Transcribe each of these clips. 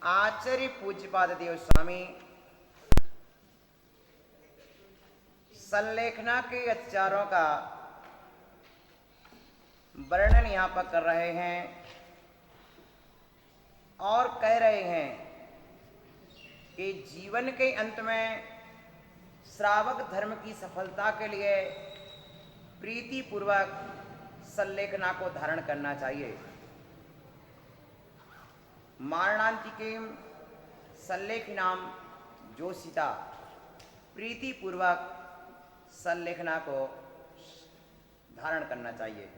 आचार्य पूज्यपाद देव स्वामी संलेखना के अत्याचारों का वर्णन यहाँ पर कर रहे हैं और कह रहे हैं कि जीवन के अंत में श्रावक धर्म की सफलता के लिए प्रीति पूर्वक संलेखना को धारण करना चाहिए। मारणांतिकीम संलेखनाम जोशिता, प्रीति पूर्वक संलेखना को धारण करना चाहिए।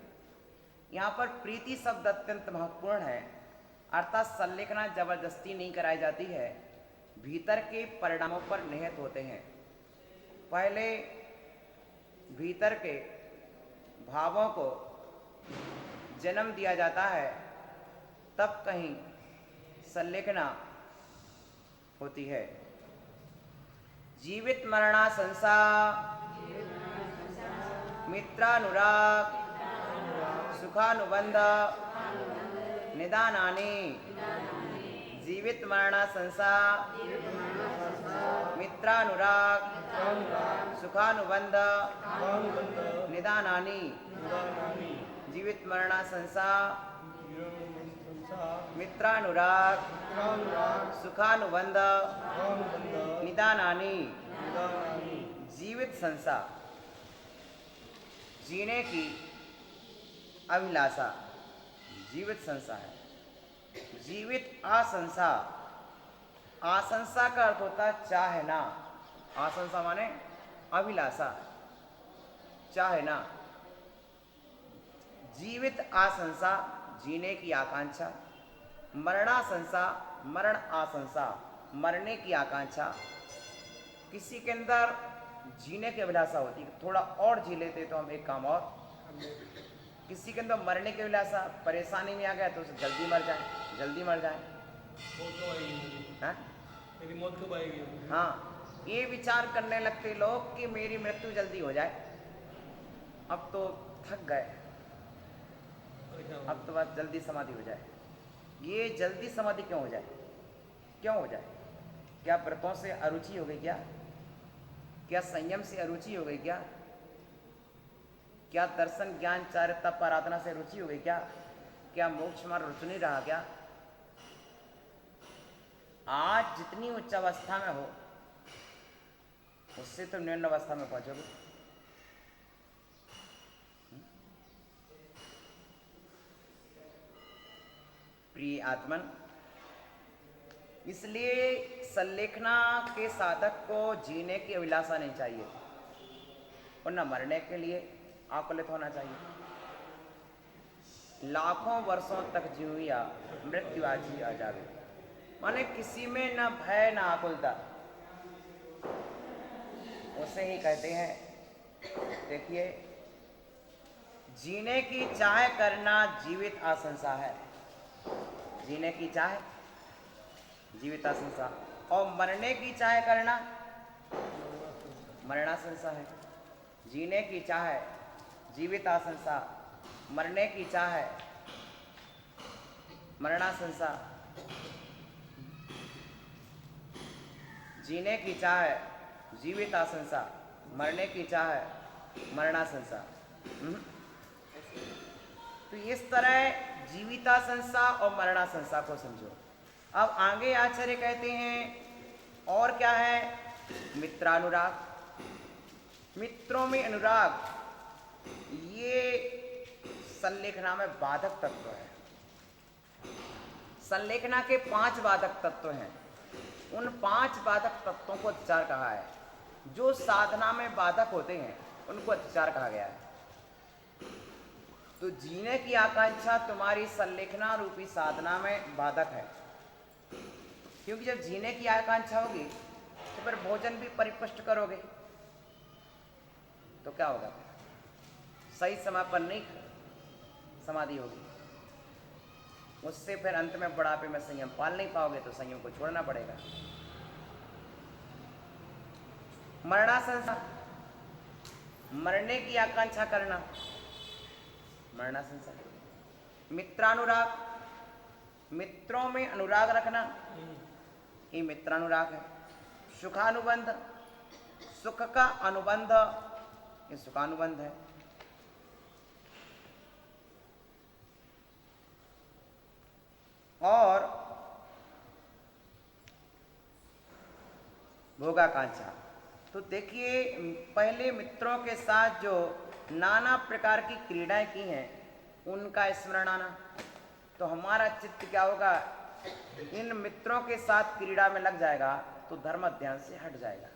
यहाँ पर प्रीति शब्द अत्यंत महत्वपूर्ण है, अर्थात संलेखना जबरदस्ती नहीं कराई जाती है, भीतर के परिणामों पर निहित होते हैं। पहले भीतर के भावों को जन्म दिया जाता है, तब कहीं संलेखना होती है। जीवित मरणा संसा मित्रानुराग सुखानुबंध निदानानि। जीवित मरणा संसा मित्रानुराग सुखानुबंध निदानानि। जीवित मरणा संसा मित्रानुराग सुखानुबंध निदानानि। जीवित संसा जीने की अभिलाषा, जीवित संसा है। जीवित आशंसा, आशंसा का अर्थ होता है चाहना। आशंसा माने अभिलाषा, चाहना। जीवित आशंसा जीने की आकांक्षा। मरणाशंसा मरण आशंसा, मरने की आकांक्षा। किसी के अंदर जीने की अभिलाषा होती है, थोड़ा और जी लेते तो हम एक काम और। किसी के अंदर मरने की अभिलाषा, परेशानी में आ गया तो उसे जल्दी मर जाए, जल्दी मर जाए। मेरी मौत कब आएगी? हाँ, ये विचार करने लगते लोग कि मेरी मृत्यु जल्दी हो जाए, अब तो थक गए, अब तो बस जल्दी समाधि हो जाए। ये जल्दी समाधि क्यों हो जाए? क्यों हो जाए? क्या व्रतों से अरुचि हो गई क्या? क्या संयम से अरुचि हो गई क्या? क्या दर्शन ज्ञान चार्य तप आराधना से रुचि हो गई क्या? क्या मोक्ष मार्ग रुचि नहीं रहा क्या? आज जितनी उच्च अवस्था में हो उससे तो निम्न अवस्था में पहुंचोगे। प्रिय आत्मन, इसलिए संलेखना के साधक को जीने की अभिलाषा नहीं चाहिए और न मरने के लिए आकुलित होना चाहिए। लाखों वर्षों तक जीविया मृत्यु आज ही आ जावे, माने किसी में न भय न आकुलता, उसे ही कहते हैं। देखिए, जीने की चाह करना जीवित आशंसा है। जीने की चाह जीवित आशंसा, और मरने की चाह करना मरणाशंसा है। जीने की चाह जीवित आशंसा, मरने की चाह मरणाशंसा। जीने की चाह जीवित आशंसा, मरने की चाह मरणाशंसा। तो इस तरह जीविताशंसा और मरणाशंसा को समझो। अब आगे आचार्य कहते हैं और क्या है? मित्रानुराग, मित्रों में अनुराग, ये संलेखना में बाधक तत्व है। संलेखना के 5 बाधक तत्व हैं। उन 5 बाधक तत्वों को अत्याचार कहा है। जो साधना में बाधक होते हैं उनको अत्याचार कहा गया है। तो जीने की आकांक्षा तुम्हारी संलेखना रूपी साधना में बाधक है, क्योंकि जब जीने की आकांक्षा होगी तो फिर भोजन भी परिपुष्ट करोगे तो क्या होगा? सही समय पर नहीं समाधि होगी, उससे फिर अंत में बुढ़ापे में संयम पाल नहीं पाओगे, तो संयम को छोड़ना पड़ेगा। मरणाशंसा, मरने की आकांक्षा करना, मरणाशंसा। मित्रानुराग, मित्रों में अनुराग रखना, ये मित्रानुराग है। सुखानुबंध, सुख का अनुबंध, ये सुखानुबंध है। और भोगाकांक्षा, तो देखिए पहले मित्रों के साथ जो नाना प्रकार की क्रीड़ाएं की हैं उनका स्मरण आना, तो हमारा चित्त क्या होगा, इन मित्रों के साथ क्रीड़ा में लग जाएगा तो धर्म ध्यान से हट जाएगा।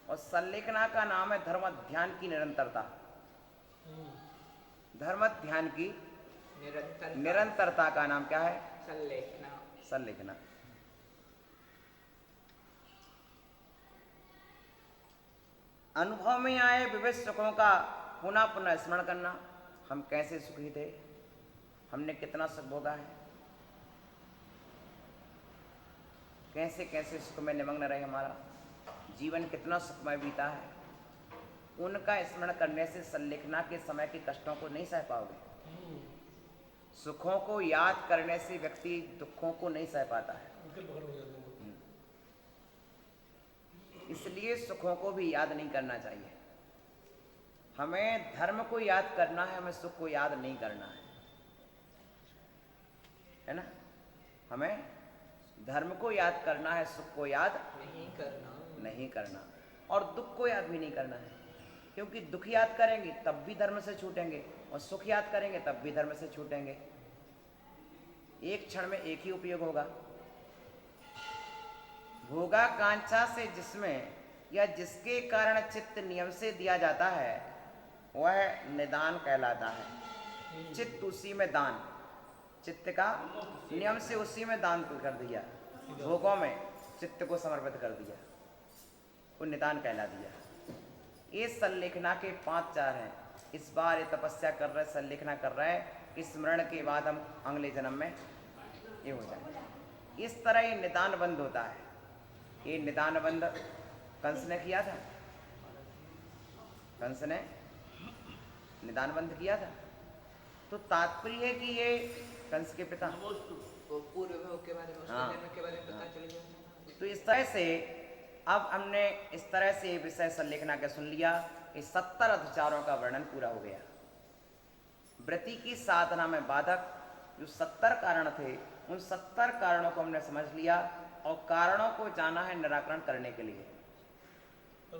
और संलेखना का नाम है धर्म ध्यान की निरंतरता। धर्म ध्यान की निरंतरता का नाम क्या है, संलेखना। संलेखना। अनुभव में आए विविध सुखों का पुनः पुनः स्मरण करना। हम कैसे सुखी थे, हमने कितना सुख भोगा है, कैसे कैसे सुख में निमग्न रहे, हमारा जीवन कितना सुखमय बीता है, उनका स्मरण करने से संलेखना के समय के कष्टों को नहीं सह पाओगे। सुखों को याद करने से व्यक्ति दुखों को नहीं सह पाता है। इसलिए सुखों को भी याद नहीं करना चाहिए। हमें धर्म को याद करना है, हमें सुख को याद नहीं करना है ना। हमें धर्म को याद करना है, सुख को याद नहीं करना, और दुख को याद भी नहीं करना है। क्योंकि दुख याद करेंगे तब भी धर्म से छूटेंगे, और सुख याद करेंगे तब भी धर्म से छूटेंगे। एक क्षण में एक ही उपयोग होगा। भोगाकांक्षा से जिसमें या जिसके कारण चित्त नियम से दिया जाता है वह निदान कहलाता है। चित्त उसी में दान, चित्त का नियम से उसी में दान कर दिया, भोगों में चित्त को समर्पित कर दिया, वो निदान कहला दिया। ये संलेखना के 5 चार हैं। इस बार ये तपस्या कर रहे, संलेखना कर रहे हैं, स्मरण के बाद हम अगले जन्म में ये हो जाए। इस तरह ये निदान बंद होता है। ये निदान बंद कंस ने किया था, कंस ने निदान बंद किया था। तो तात्पर्य है कि ये कंस के पिता पूर्व के बारे में, हाँ, के बारे में पता चल गया। तो इस तरह से अब हमने इस तरह से विषय संलेखना का सुन लिया। इस 70 अधचारों का वर्णन पूरा हो गया। व्रति की साधना में बाधक जो 70 कारण थे, उन 70 कारणों को हमने समझ लिया, और कारणों को जाना है निराकरण करने के लिए।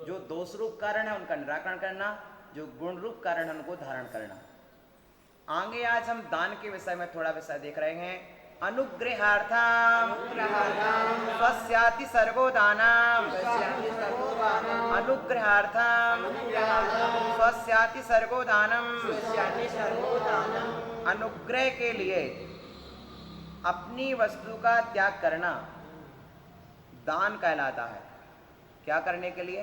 जो दोष रूप कारण है उनका निराकरण करना, जो गुण रूप कारण है उनको धारण करना। आगे आज हम दान के विषय में थोड़ा विषय देख रहे हैं। अनुग्रहार्थम स्वस्याति सर्गो दानम, अनुग्रहार्थम स्वस्याति सर्गो दानम। अनुग्रह के लिए अपनी वस्तु का त्याग करना दान कहलाता है। क्या करने के लिए,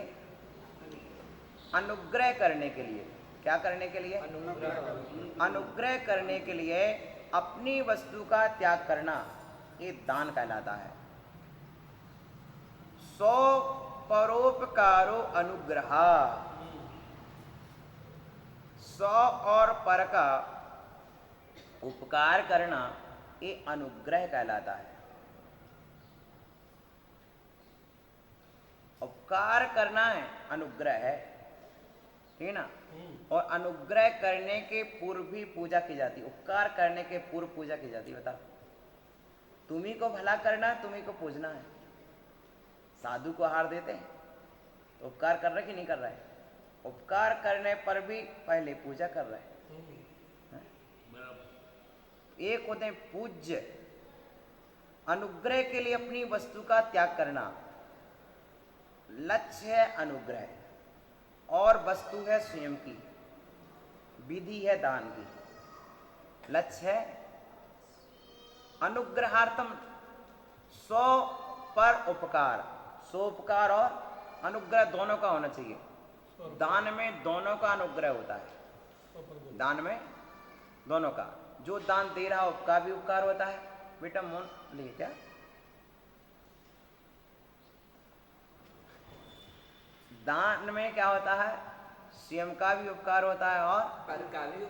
अनुग्रह करने के लिए। क्या करने के लिए, अनुग्रह करने के लिए अपनी वस्तु का त्याग करना, ये दान कहलाता है। सो परोपकारो अनुग्रह, सौ और पर का उपकार करना ये अनुग्रह कहलाता है। उपकार करना है अनुग्रह है, ठीक ना। और अनुग्रह करने के पूर्व भी पूजा की जाती है। उपकार करने के पूर्व पूजा की जाती है। बताओ, तुम्ही को भला करना है, तुम्ही को पूजना है। साधु को आहार देते हैं तो उपकार कर रहे कि नहीं कर रहे? उपकार करने पर भी पहले पूजा कर रहे हैं। एक होते हैं पूज्य, अनुग्रह के लिए अपनी वस्तु का त्याग करना, लक्ष्य है अनुग्रह, और वस्तु है स्वयं की, विधि है दान की। लक्ष्य है अनुग्रहार्थम, सो पर उपकार, सो उपकार और अनुग्रह दोनों का होना चाहिए। दान में दोनों का अनुग्रह होता है, दान में दोनों का। जो दान दे रहा उसका भी उपकार होता है। बेटा मोन ले क्या, दान में क्या होता है, स्वयं का भी उपकार होता है और पर का भी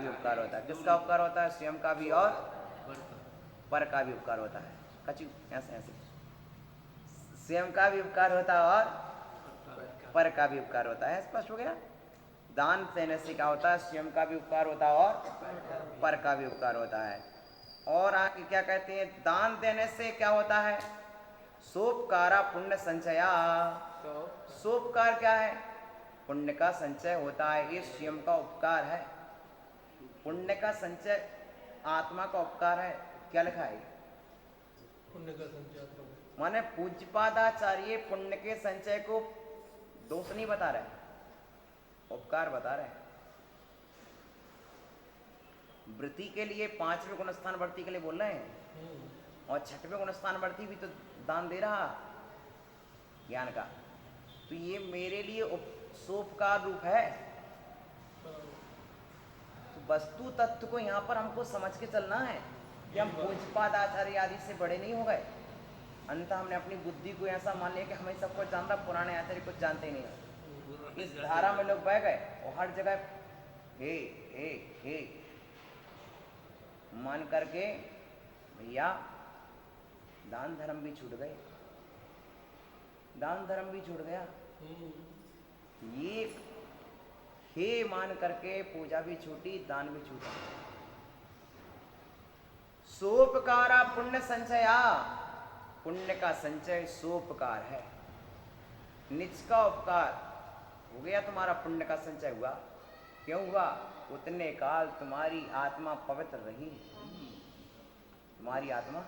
उपकार होता है। किसका उपकार होता है? स्वयं का भी और पर का भी उपकार होता है। कचू ऐसे ऐसे स्वयं का भी उपकार होता है और पर का भी उपकार होता है। स्पष्ट हो गया। दान देने से क्या होता है, स्वयं का भी उपकार होता है और पर का भी उपकार होता है। और आगे क्या कहते हैं, दान देने से क्या होता है, सोपकारा पुण्य संचया। सोपकार क्या है, पुण्य का संचय होता है। ये स्वयं का उपकार है। पुण्य का संचय आत्मा का उपकार है। क्या लिखा है, पुण्य का संचय। माने पूज्यपादाचार्य पुण्य के संचय को दोष नहीं बता रहे, उपकार बता रहे हैं। वृत्ति के लिए 5वें गुणस्थान वर्ती के लिए बोल रहे हैं, और 6वें गुणस्थान वर्ती भी तो दान दे रहा ज्ञान का। तो ये मेरे लिए सोपकार रूप है। तो वस्तु तत्व को यहाँ पर हमको समझ के चलना है कि हम पूज्यपादाचार्य आदि से बड़े नहीं हो गए। अंततः हमने अपनी बुद्धि को ऐसा मान लिया कि हमें सब कुछ जानता, पुराने आचार्य कुछ जानते ही नहीं हो। इस धारा में लोग बह गए और हर जगह हे हे हे मान करके भैया दान धर्म भी छूट गए, दान धर्म भी छूट गया। ये हे मान करके पूजा भी छूटी, दान भी छूटा। सोपकारा पुण्य संचया, पुण्य का संचय सोपकार है। निज का उपकार हो गया, तुम्हारा पुण्य का संचय हुआ। क्यों हुआ, उतने काल तुम्हारी आत्मा पवित्र रही, तुम्हारी आत्मा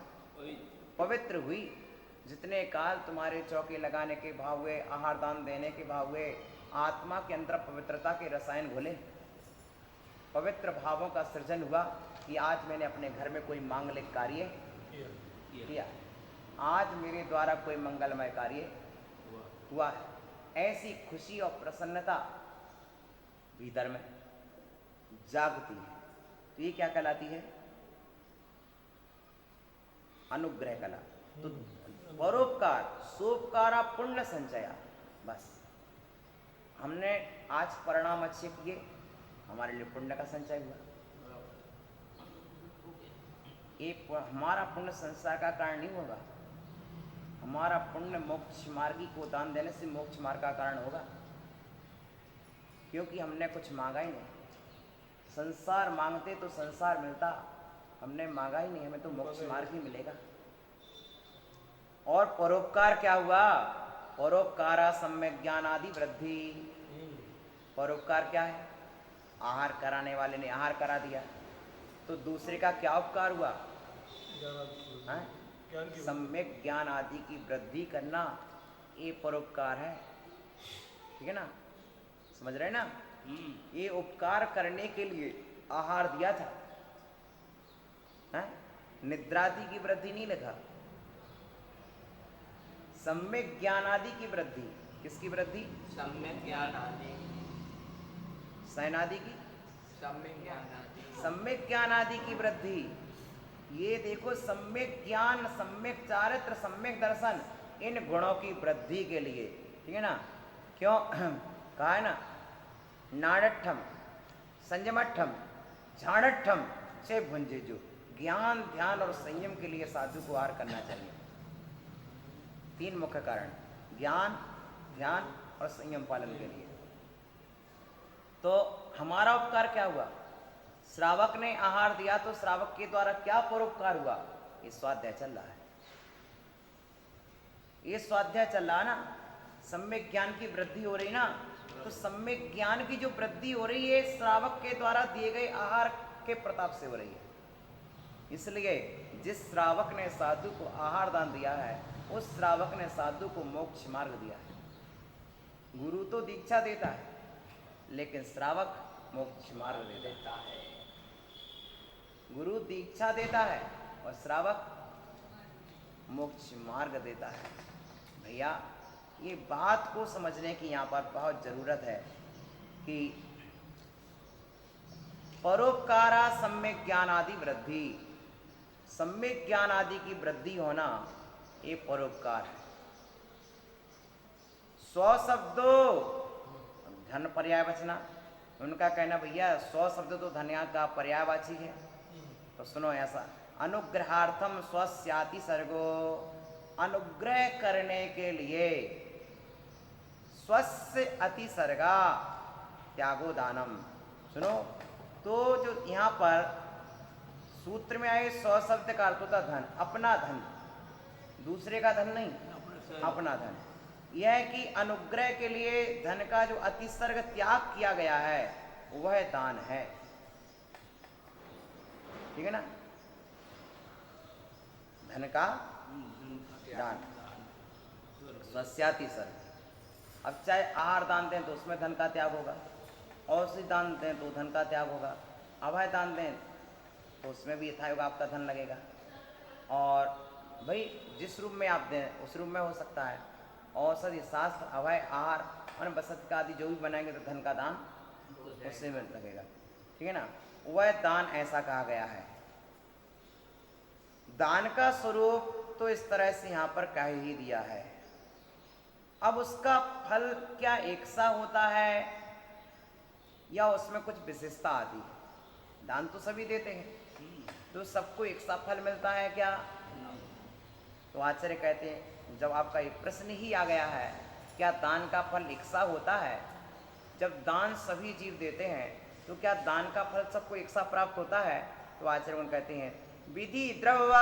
पवित्र हुई। जितने काल तुम्हारे चौके लगाने के भाव हुए, आहार दान देने के भाव हुए, आत्मा के अंदर पवित्रता के रसायन घुले, पवित्र भावों का सृजन हुआ कि आज मैंने अपने घर में कोई मांगलिक कार्य किया, आज मेरे द्वारा कोई मंगलमय कार्य हुआ है। ऐसी खुशी और प्रसन्नता भीतर में जागती है। तो ये क्या कहलाती है, अनुग्रह कला। तो परोपकार, सोपकारा पुण्य संचया। बस हमने आज परिणाम अच्छे किए, हमारे लिए पुण्य का संचय हुआ। ये हमारा पुण्य संसार का कारण नहीं होगा, हमारा पुण्य मोक्ष मार्गी को दान देने से मोक्ष मार्ग का कारण होगा। क्योंकि हमने कुछ मांगा ही नहीं। संसार मांगते तो संसार मिलता, हमने मांगा ही नहीं, हमें तो मोक्ष मार्ग ही मिलेगा। और परोपकार क्या हुआ, परोपकारा सम्यक ज्ञान आदि वृद्धि। परोपकार क्या है, आहार कराने वाले ने आहार करा दिया तो दूसरे का क्या उपकार हुआ, सम्यक ज्ञान आदि की वृद्धि करना, ये परोपकार है। ठीक है ना, समझ रहे ना। ये उपकार करने के लिए आहार दिया था, निद्रादि की वृद्धि नहीं लिखा। सम्यक ज्ञान आदि की वृद्धि, किसकी वृद्धि, सम्यक ज्ञान आदि, सैनादि की, सम्यक ज्ञान आदि, सम्यक ज्ञान आदि की वृद्धि। ये देखो, सम्यक ज्ञान, सम्यक चारित्र, सम्यक दर्शन, इन गुणों की वृद्धि के लिए। ठीक है ना, क्यों कहा है ना, नाडठम संयमठम झाड़ठम से भुंजे। जो ज्ञान, ध्यान और संयम के लिए साधु को आहार करना चाहिए। 3 मुख्य कारण, ज्ञान, ध्यान और संयम पालन के लिए। तो हमारा उपकार क्या हुआ, श्रावक ने आहार दिया तो श्रावक के द्वारा क्या परोपकार हुआ, ये स्वाध्याय चल रहा है, ये स्वाध्याय चल रहा है ना। सम्यक ज्ञान की वृद्धि हो रही ना, तो सम्यक ज्ञान की जो वृद्धि हो रही है श्रावक के द्वारा दिए गए आहार के प्रताप से हो रही है। इसलिए जिस श्रावक ने साधु को आहार दान दिया है, उस श्रावक ने साधु को मोक्ष मार्ग दिया है। गुरु तो दीक्षा देता है, लेकिन श्रावक मोक्ष मार्ग देता है। गुरु दीक्षा देता है और श्रावक मोक्ष मार्ग देता है। भैया, ये बात को समझने की यहाँ पर बहुत जरूरत है कि परोपकारा सम्यक ज्ञान आदि वृद्धि, सम्यक ज्ञान आदि की वृद्धि होना ये परोपकार है। 100 शब्दों धन पर्यायवाचना, उनका कहना भैया 100 शब्द तो धन्या का पर्यायवाची है। तो सुनो, ऐसा अनुग्रहार्थम स्वस्याति सर्गो, अनुग्रह करने के लिए स्वस्य अति सर्गा त्यागो दानम। सुनो, तो जो यहाँ पर सूत्र में आए स्व शब्द का अर्थ होता धन, अपना धन, दूसरे का धन नहीं, अपना धन। यह है कि अनुग्रह के लिए धन का जो अतिसर्ग त्याग किया गया है वह दान है। ठीक है ना, धन का दान, स्वस्याति सर्ग। अब चाहे आहार दान दें तो उसमें धन का त्याग होगा, औषधि दान दें तो धन का त्याग होगा, अभय दान दें तो उसमें भी यथायोग आपका धन लगेगा। और भाई जिस रूप में आप दें उस रूप में हो सकता है। औषधि, शास्त्र, अभय, आहार और बसत का आदि जो भी बनाएंगे तो धन का दान उससे में लगेगा। ठीक है ना, वह दान ऐसा कहा गया है। दान का स्वरूप तो इस तरह से यहाँ पर कह ही दिया है। अब उसका फल क्या एक सा होता है या उसमें कुछ विशेषता आती है? दान तो सभी देते हैं, तो सबको एक सा फल मिलता है क्या? तो आचार्य कहते हैं जब आपका एक प्रश्न ही आ गया है क्या दान का फल एक सा होता है, जब दान सभी जीव देते हैं तो क्या दान का फल सबको एक सा प्राप्त होता है? तो आचार्य उन कहते हैं विधि द्रव्य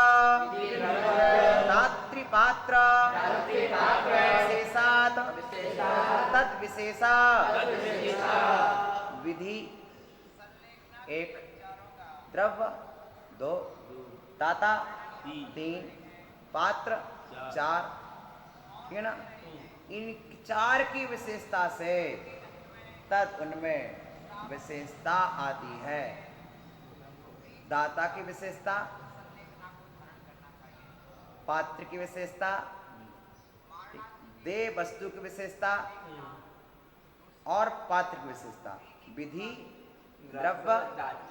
दातृपात्र विशेषात तद विशेषा। विधि एक, द्रव्य दो, दाता तीन, पात्र चार। ठीक है ना, इन चार की विशेषता से तद उनमें विशेषता आती है। दाता की विशेषता, पात्र की विशेषता, दे वस्तु की विशेषता और पात्र की विशेषता। विधि द्रव्य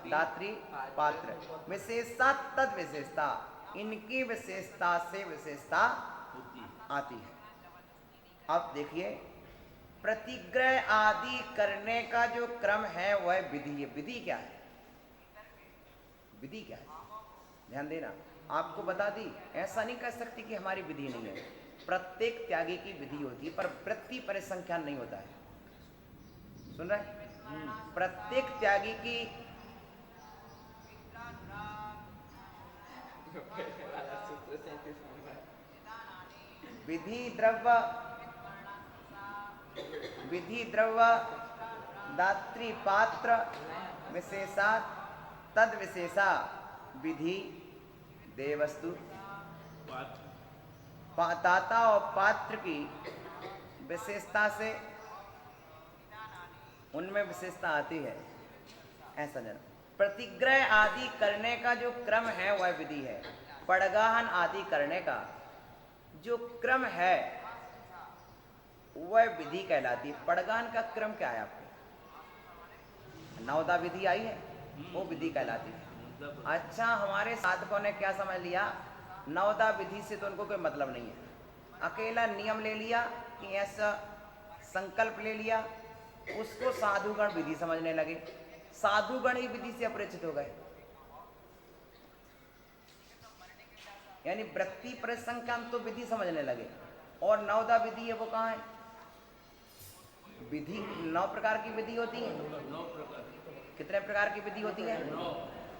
दात्री पात्र, विशेषता तद विशेषता, इनकी विशेषता से विशेषता आती है। अब देखिए प्रतिग्रह आदि करने का जो क्रम है वह विधि है। विधि क्या है? विधि क्या है? ध्यान देना, आपको बता दी, ऐसा नहीं कह सकती कि हमारी विधि नहीं है। प्रत्येक त्यागी की विधि होती है पर वृत्ति परिसंख्यान नहीं होता है। सुन रहे? प्रत्येक त्यागी की विधि द्रव्य दात्री पात्र विशेषा तद विशेषा। विधि दे वस्तु, दाता और पात्र की विशेषता से उनमें विशेषता आती है। ऐसा जन प्रतिग्रह आदि करने का जो क्रम है वह विधि है। पड़गाहन आदि करने का जो क्रम है वह विधि कहलाती है। पड़गाहन का क्रम क्या है आपको? नवदा विधि आई है, वो विधि कहलाती है। अच्छा, हमारे साधकों ने क्या समझ लिया, नवदा विधि से तो उनको कोई मतलब नहीं है। अकेला नियम ले लिया कि ऐसा संकल्प ले लिया, उसको साधुगण विधि समझने लगे। साधुगण ही विधि से अपरिचित हो गए। यानी वृत्ति परिसंख्यान तो विधि समझने लगे और नवदा विधि है वो कहाँ है? विधि 9 प्रकार की विधि होती है। कितने प्रकार की विधि होती है?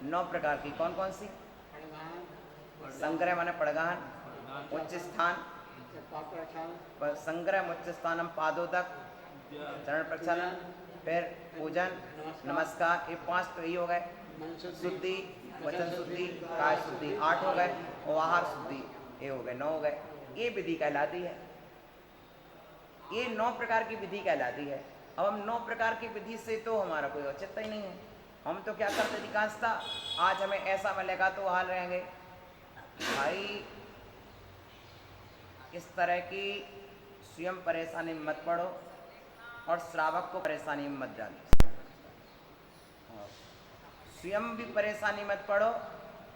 9 प्रकार की। कौन कौन सी? संग्रह माने पड़गाहन, उच्च स्थान, संग्रह उच्च स्थानम पादोदक, चरण प्रक्षालन, फिर पूजन, नमस्कार, ये 5 तो यही हो गए। शुद्धि, वचन शुद्धि, काय शुद्धि 8 हो गए, और आहार शुद्धि ये हो गए 9 हो गए। ये विधि कहलाती है। ये 9 प्रकार की विधि कहलाती है। अब हम 9 प्रकार की विधि से तो हमारा कोई औचित्य ही नहीं है। हम तो क्या करते अधिकांशता, आज हमें ऐसा मिलेगा तो हाल रहेंगे। भाई इस तरह की स्वयं परेशानी में मत पड़ो और श्रावक को परेशानी में मत डालो। स्वयं भी परेशानी मत पड़ो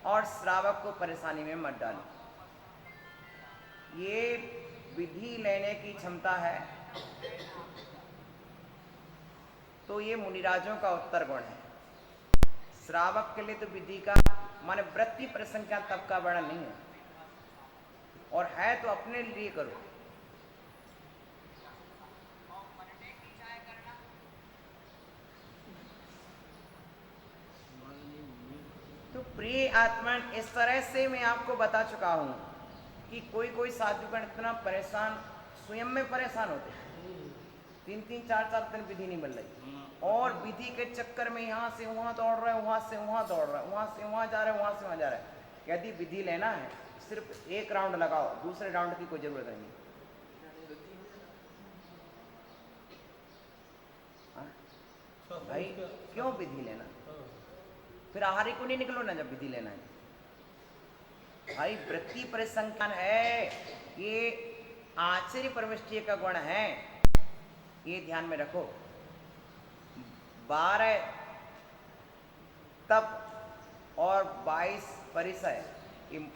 और श्रावक को परेशानी में मत डालो। ये विधि लेने की क्षमता है तो ये मुनिराजों का उत्तर गुण है। श्रावक के लिए तो विधि का माने वृत्ति परिसंख्या तप का वर्णन नहीं है, और है तो अपने लिए करो। तो प्रिय आत्मन, इस तरह से मैं आपको बता चुका हूं कि कोई कोई साधुगण इतना परेशान, स्वयं में परेशान होते, 3-3 4-4 दिन विधि नहीं मिल रही, और विधि के चक्कर में यहाँ से वहाँ दौड़ रहे हैं, वहाँ से वहाँ दौड़ रहे हैं, वहाँ से वहाँ जा रहे हैं, वहाँ से वहाँ जा रहे हैं। यदि विधि लेना है सिर्फ एक राउंड लगाओ, दूसरे राउंड की कोई जरूरत नहीं। हाँ? भाई क्यों विधि लेना? फिर आहारी को नहीं निकलो ना जब विधि लेना है। भाई वृत्ति परिसंख्यान है, ये आश्चर्य परमिष्टीय का गुण है, ये ध्यान में रखो। 12 तप और 22 परिसय ये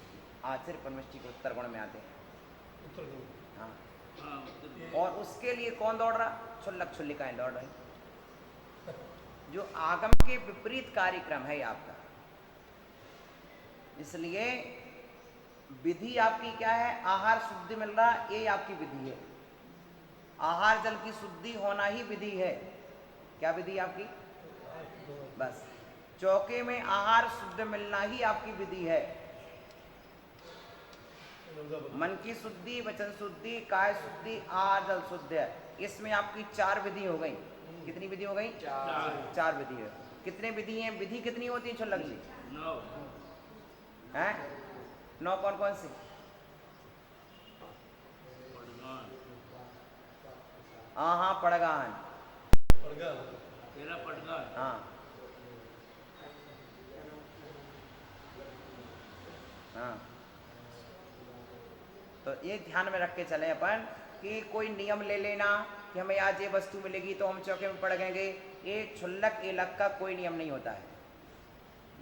आश्चर्य परमिष्टी के उत्तर गुण में आते हैं। हाँ, और उसके लिए कौन दौड़ रहा? क्षुल्लक क्षुल्लिकाएं दौड़ रही, जो आगम के विपरीत कार्यक्रम है आपका। इसलिए विधि आपकी क्या है? आहार शुद्धि मिल रहा, ये आपकी विधि है। आहार जल की शुद्धि होना ही विधि है। क्या विधि आपकी? बस चौके में आहार शुद्ध मिलना ही आपकी विधि है। मन की शुद्धि, वचन शुद्धि, काय शुद्धि, आहार जल शुद्ध है। इसमें आपकी 4 विधि हो गई। कितनी विधि हो गई? 4 विधि है। कितने विधि हैं? विधि कितनी होती है छुल्लक जी? 9 हैं? 9 कौन कौन सी? हाँ, पड़गान, तेरा पटगान। हाँ हाँ। तो ये ध्यान में रख के चले अपन कि कोई नियम ले लेना कि हमें आज ये वस्तु मिलेगी तो हम चौके में पड़ गएंगे, ये क्षुल्लक एलक का कोई नियम नहीं होता है।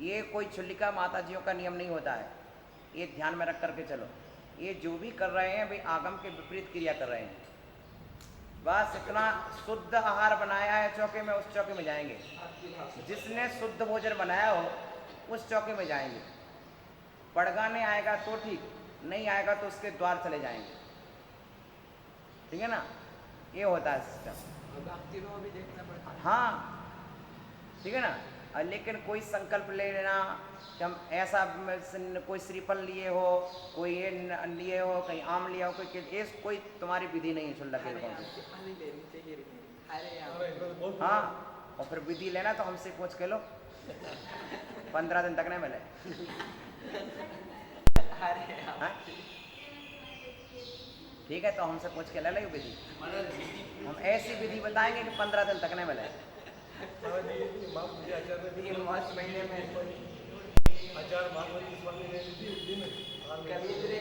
ये कोई क्षुल्लिका माताजियों का नियम नहीं होता है। ये ध्यान में रख करके चलो। ये जो भी कर रहे हैं वे आगम के विपरीत क्रिया कर रहे हैं। बस इतना शुद्ध आहार बनाया है चौके में, उस चौके में जाएंगे। जिसने शुद्ध भोजन बनाया हो उस चौके में जाएंगे। पड़गाने आएगा तो ठीक, नहीं आएगा तो उसके द्वार चले जाएंगे। ठीक है ना? ये होता है सिस्टम। भी देखना पड़ता है। हाँ, ठीक है ना? लेकिन कोई संकल्प ले लेना कि हम ऐसा, कोई श्रीफल लिए हो, कोई ये लिए हो, कहीं आम लिया हो, कोई तुम्हारी विधि नहीं है छुल्लक के कौन सी। हाँ, और फिर विधि लेना तो हमसे पूछ के लो, 15 दिन तक नहीं मिले। हाँ? ठीक है, तो हमसे पूछ के ले लो विधि। हम ऐसी विधि बताएंगे कि 15 दिन तक नहीं मिले।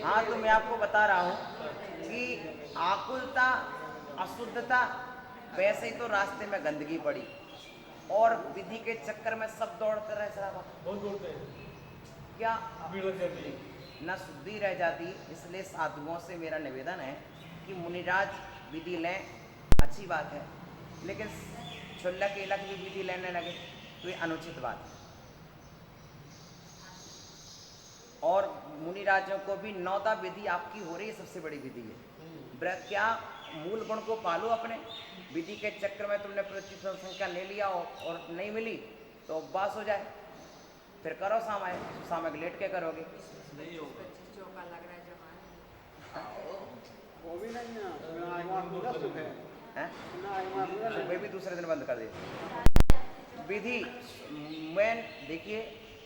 हाँ, तो मैं आपको बता रहा हूँ कि आकुलता, अशुद्धता, वैसे ही तो रास्ते में गंदगी पड़ी और विधि के चक्कर में सब दौड़ते रहे साहब, बहुत दौड़ते हैं, क्या भीड़ लग जाती है। न शुद्धि रह जाती। इसलिए साधुओं से मेरा निवेदन है कि मुनिराज विधि लें, अच्छी बात है, लेकिन क्षुल्लक एलक भी विधि लेने लगे तो ये अनुचित बात है। और मुनिराजों को भी 9दा विधि आपकी हो रही है, सबसे बड़ी विधि है। क्या मूल गुण को पालो अपने। विधि के चक्कर में तुमने प्रतिशत संख्या ले लिया और नहीं मिली तो उपवास हो जाए, फिर करो सामयिक लेट के करोगे। नहीं होगा। वो भी नहीं है, सुबह भी दूसरे दिन बंद कर दे विधि। मैं देखिए,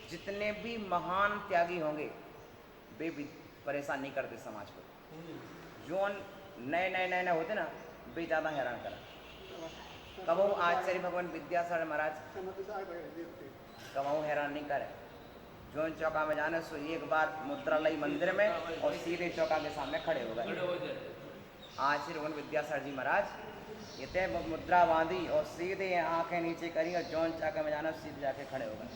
जितने भी महान त्यागी होंगे वे भी परेशान नहीं करते समाज को। जो नए होते ना, वे ज़्यादा हैरान करा। कबहू आचार्य भगवान विद्यासागर महाराज कबहू हैरान नहीं करे। जो चौका में जाने सो एक बार मुद्रा लाई मंदिर में और सीधे चौका के सामने खड़े हो गए। आचार्य भगवान विद्यासागर जी महाराज ये तय मुद्रा बांधी और सीधे आंखें नीचे करी और जौन चौका में जाना सीधे जाके खड़े हो गए।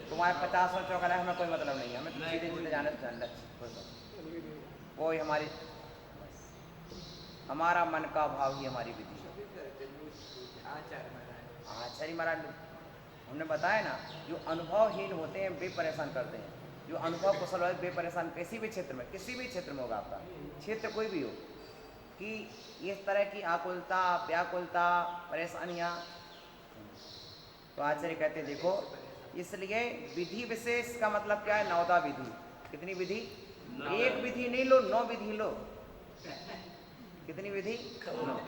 तुम्हारे 50 चौका है, हमें कोई मतलब नहीं है, हमें तो सीधे सीधे जाने से लक्ष्य कोई हमारा मन का भाव ही हमारी विधि है। आचार्य महाराज हमने बताया ना, जो अनुभवहीन होते हैं वे परेशान करते हैं, जो अनुभव कुशल होते वे परेशान, किसी भी क्षेत्र में, किसी भी क्षेत्र में होगा आपका क्षेत्र कोई भी हो, कि इस तरह की आकुलता, व्याकुलता, परेशानियाँ। तो आचार्य कहते देखो, इसलिए विधि विशेष का मतलब क्या है? नवदा विधि। कितनी विधि? एक विधि नहीं लो, 9 विधि लो। कितनी विधि? 9।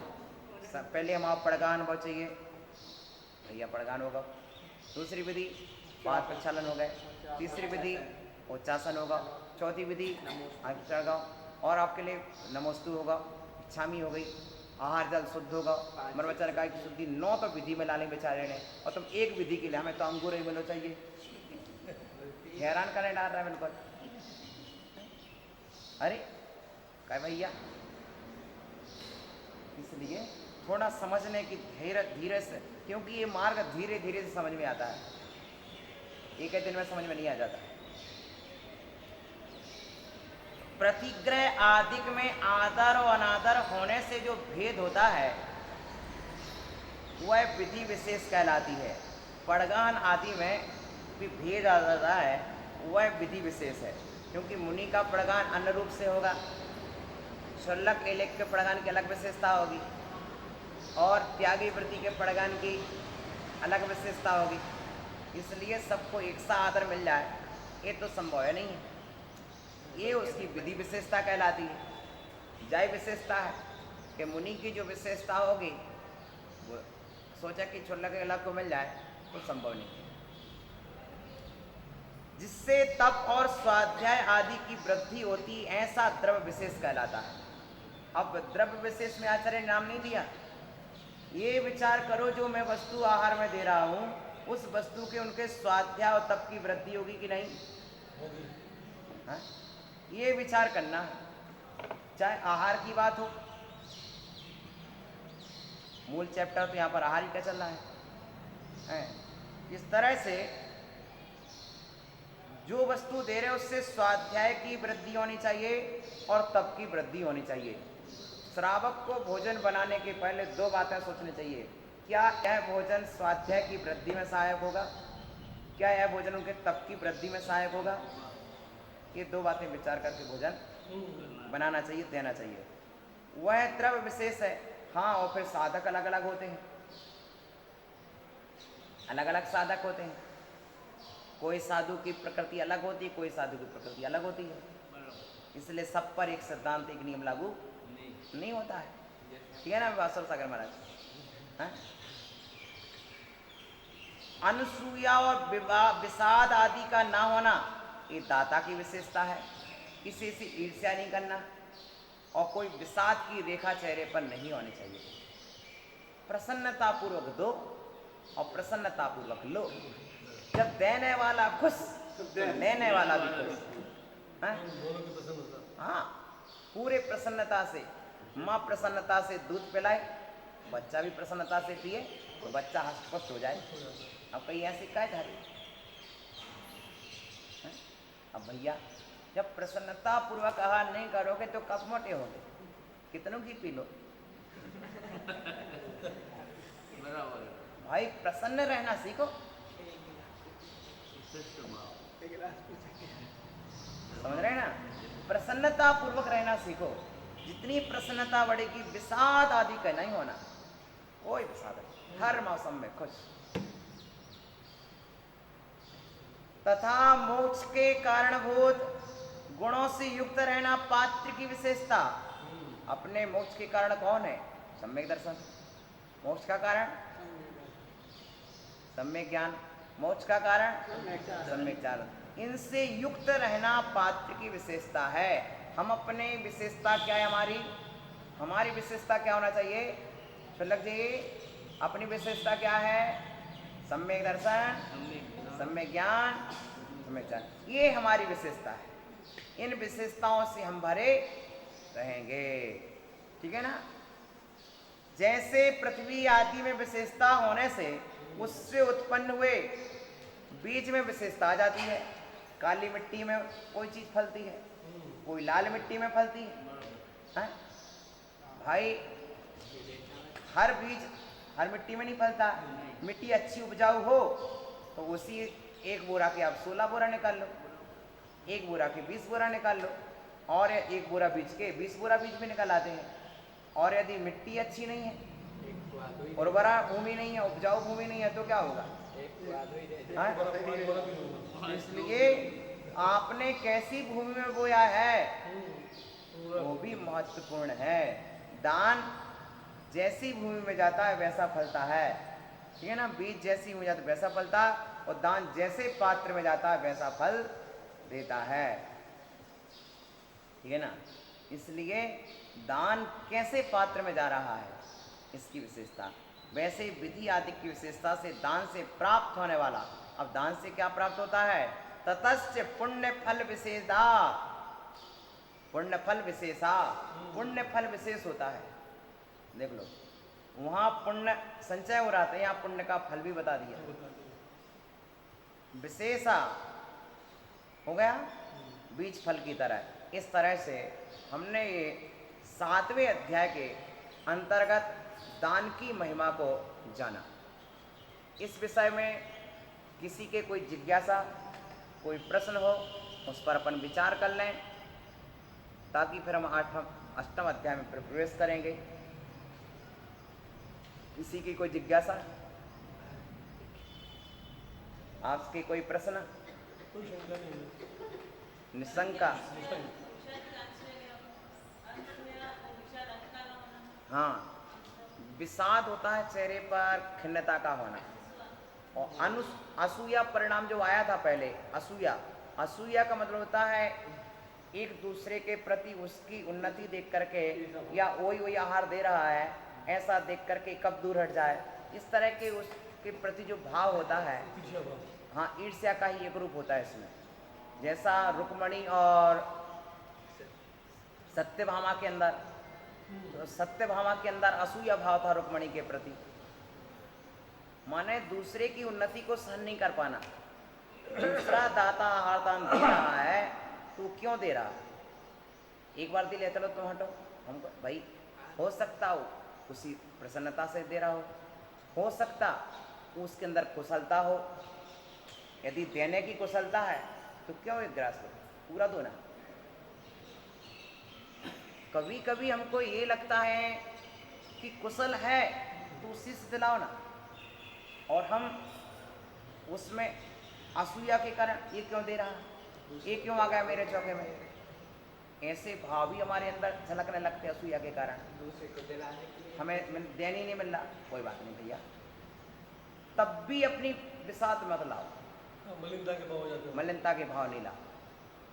पहले हम आप पड़गान अनुभव चाहिए, भैया पड़गान होगा। दूसरी विधि पाद प्रक्षालन हो गए। तीसरी विधि उच्चासन होगा। चौथी विधि चढ़गांव, और आपके लिए नमोस्तु होगा, इच्छामी हो गई, आहार जल शुद्ध होगा, मर्मचार गाय की शुद्धि। 9 तो विधि में लाने बेचारे ने, और तुम एक विधि के लिए हमें तो अंगूर ही मिलो चाहिए। हैरान करने डाल रहा है बिल्कुल। अरे कह भैया, इसलिए थोड़ा समझने की धीरे से, क्योंकि ये मार्ग धीरे धीरे से समझ में आता है, एक ही दिन में समझ में नहीं आ जाता। प्रतिग्रह आदिक में आदर और अनादर होने से जो भेद होता है वह विधि विशेष कहलाती है। पड़गान आदि में भी भेद आ जाता है, वह विधि विशेष है, क्योंकि मुनि का पड़गान अन्य रूप से होगा, शुल्लक एलेख के पड़गान की अलग विशेषता होगी, और त्यागी वृत्ति के पड़गान की अलग विशेषता होगी। इसलिए सबको एक सा आदर मिल जाए ये तो संभव है नहीं है, ये उसकी विधि विशेषता कहलाती है। जय विशेषता है कि मुनि की जो विशेषता होगी वो सोचा कि शुल्लक एलेख को मिल जाए तो संभव नहीं है, जिससे तप और स्वाध्याय आदि की वृद्धि होती, ऐसा द्रव्य विशेष कहलाता है। अब द्रव्य विशेष में आचार्य ने नाम नहीं दिया। ये विचार करो, जो मैं वस्तु आहार में दे रहा हूँ, उस वस्तु के उनके स्वाध्याय और तप की वृद्धि होगी कि नहीं? हाँ? ये विचार करना, चाहे आहार की बात हो, मूल चैप्टर तो यहाँ पर आहार ही का चल रहा है। इस तरह से जो वस्तु दे रहे उससे स्वाध्याय की वृद्धि होनी चाहिए और तप की वृद्धि होनी चाहिए। श्रावक को भोजन बनाने के पहले 2 बातें सोचनी चाहिए। क्या यह भोजन स्वाध्याय की वृद्धि में सहायक होगा? क्या यह भोजन उनके तप की वृद्धि में सहायक होगा? ये 2 बातें विचार करके भोजन बनाना चाहिए, देना चाहिए। वह द्रव्य विशेष है। हाँ, और फिर साधक अलग अलग होते हैं, अलग अलग साधक होते हैं। कोई साधु की प्रकृति अलग होती है, कोई साधु की प्रकृति अलग होती है। इसलिए सब पर एक सिद्धांत, एक नियम लागू नहीं होता है। ठीक है ना वासव सागर महाराज? अनुसूया और विषाद आदि का ना होना ये दाता की विशेषता है। किसी से ईर्ष्या नहीं करना, और कोई विषाद की रेखा चेहरे पर नहीं होनी चाहिए। प्रसन्नता पूर्वक दो और प्रसन्नता पूर्वक लो। जब देने वाला खुश तो लेने वाला भी खुश। हाँ, पूरे प्रसन्नता से, माँ प्रसन्नता से दूध पिलाए, बच्चा भी प्रसन्नता से पिए तो बच्चा हष्ट-पुष्ट हो जाए। अब कहीं ऐसी क्या धारी? अब भैया जब प्रसन्नता पूर्वक आहार नहीं करोगे तो कब मोटे होगे? कितनों की पी लो। भाई प्रसन्न रहना सीखो। समझ रहे ना? प्रसन्नता पूर्वक रहना सीखो। जितनी प्रसन्नता बढ़ेगी, विषाद आदि का नहीं होना, कोई विषाद नहीं, हर मौसम में खुश। तथा मोक्ष के कारणभूत गुणों से युक्त रहना पात्र की विशेषता। अपने मोक्ष के कारण कौन है? सम्यक दर्शन। मोक्ष का कारण सम्यक ज्ञान, मोक्ष का कारण सम्यक ज्ञान। इनसे युक्त रहना पात्र की विशेषता है। हम अपने विशेषता क्या है? हमारी विशेषता क्या होना चाहिए? शुल्लक जी, अपनी विशेषता क्या है? सम्यक दर्शन, सम्यक ज्ञान, सम्यक ज्ञान, ये हमारी विशेषता है। इन विशेषताओं से हम भरे रहेंगे। ठीक है ना? जैसे पृथ्वी आदि में विशेषता होने से उससे उत्पन्न हुए बीज में विशेषता आ जाती है। काली मिट्टी में कोई चीज फलती है, कोई लाल मिट्टी में फलती है। भाई हर बीज हर मिट्टी में नहीं फलता। मिट्टी अच्छी उपजाऊ हो तो उसी एक बोरा के आप 16 बोरा निकाल लो, एक बोरा के 20 बोरा निकाल लो, और एक बोरा बीज के 20 बोरा बीज भी निकाल आते हैं। और यदि मिट्टी अच्छी नहीं है, उर्वरा भूमि नहीं है, उपजाऊ भूमि नहीं है, तो क्या होगा? हाँ? इसलिए आपने कैसी भूमि में बोया है वो भी महत्वपूर्ण है। दान जैसी भूमि में जाता है वैसा फलता है, ठीक है ना। बीज जैसी भूमि में जाता है वैसा फलता, और दान जैसे पात्र में जाता है वैसा फल देता है, ठीक है ना। इसलिए दान कैसे पात्र में जा रहा है इसकी विशेषता, वैसे विधि आदि की विशेषता से दान से प्राप्त होने वाला। अब दान से क्या प्राप्त होता है? ततश्च पुण्य फल विशेषा, पुण्य फल विशेषा, पुण्य फल विशेष होता है। देख लो, वहां पुण्य संचय हो रहा था, यहाँ पुण्य का फल भी बता दिया। विशेषा हो गया बीज फल की तरह। इस तरह से हमने ये 7वें अध्याय के अंतर्गत दान की महिमा को जाना। इस विषय में किसी के कोई जिज्ञासा, कोई प्रश्न हो, उस पर अपन विचार कर लें, ताकि फिर हम 8वें अध्याय में प्रवेश करेंगे। किसी की कोई जिज्ञासा, आपके कोई प्रश्न? कोई शंका नहीं है। निशंका? हाँ, विषाद होता है चेहरे पर, खिन्नता का होना, और असूया परिणाम जो आया था पहले, असूया, असूया का मतलब होता है एक दूसरे के प्रति उसकी उन्नति देख करके, या वही आहार दे रहा है ऐसा देख करके कब दूर हट जाए, इस तरह के उसके प्रति जो भाव होता है, हाँ, ईर्ष्या का ही एक रूप होता है इसमें। जैसा रुक्मणी और सत्यभामा के अंदर, तो सत्यभामा के अंदर असूया भाव था रुक्मणी के प्रति, माने दूसरे की उन्नति को सहन नहीं कर पाना। दूसरा दाता आहार दान दे रहा है, तू क्यों दे रहा? एक बार दिले, चलो तुम हटो, हमको भाई हो सकता हो उसी प्रसन्नता से दे रहा हो सकता उसके अंदर कुशलता हो। यदि देने की कुशलता है तो क्यों एक गिलास लो, पूरा दो ना। कभी कभी हमको ये लगता है कि कुशल है तो उसी से दिलाओ ना, और हम उसमें असूया के कारण ये क्यों दे रहा, ये क्यों आ गया मेरे चौके में, ऐसे भाव भी हमारे अंदर झलकने लगते असूया के कारण। हमें देने नहीं मिल रहा, कोई बात नहीं भैया, तब भी अपनी विषाद मत लाओ, मलिनता के भाव हो जाते हैं। मलिनता के भाव नहीं लाओ।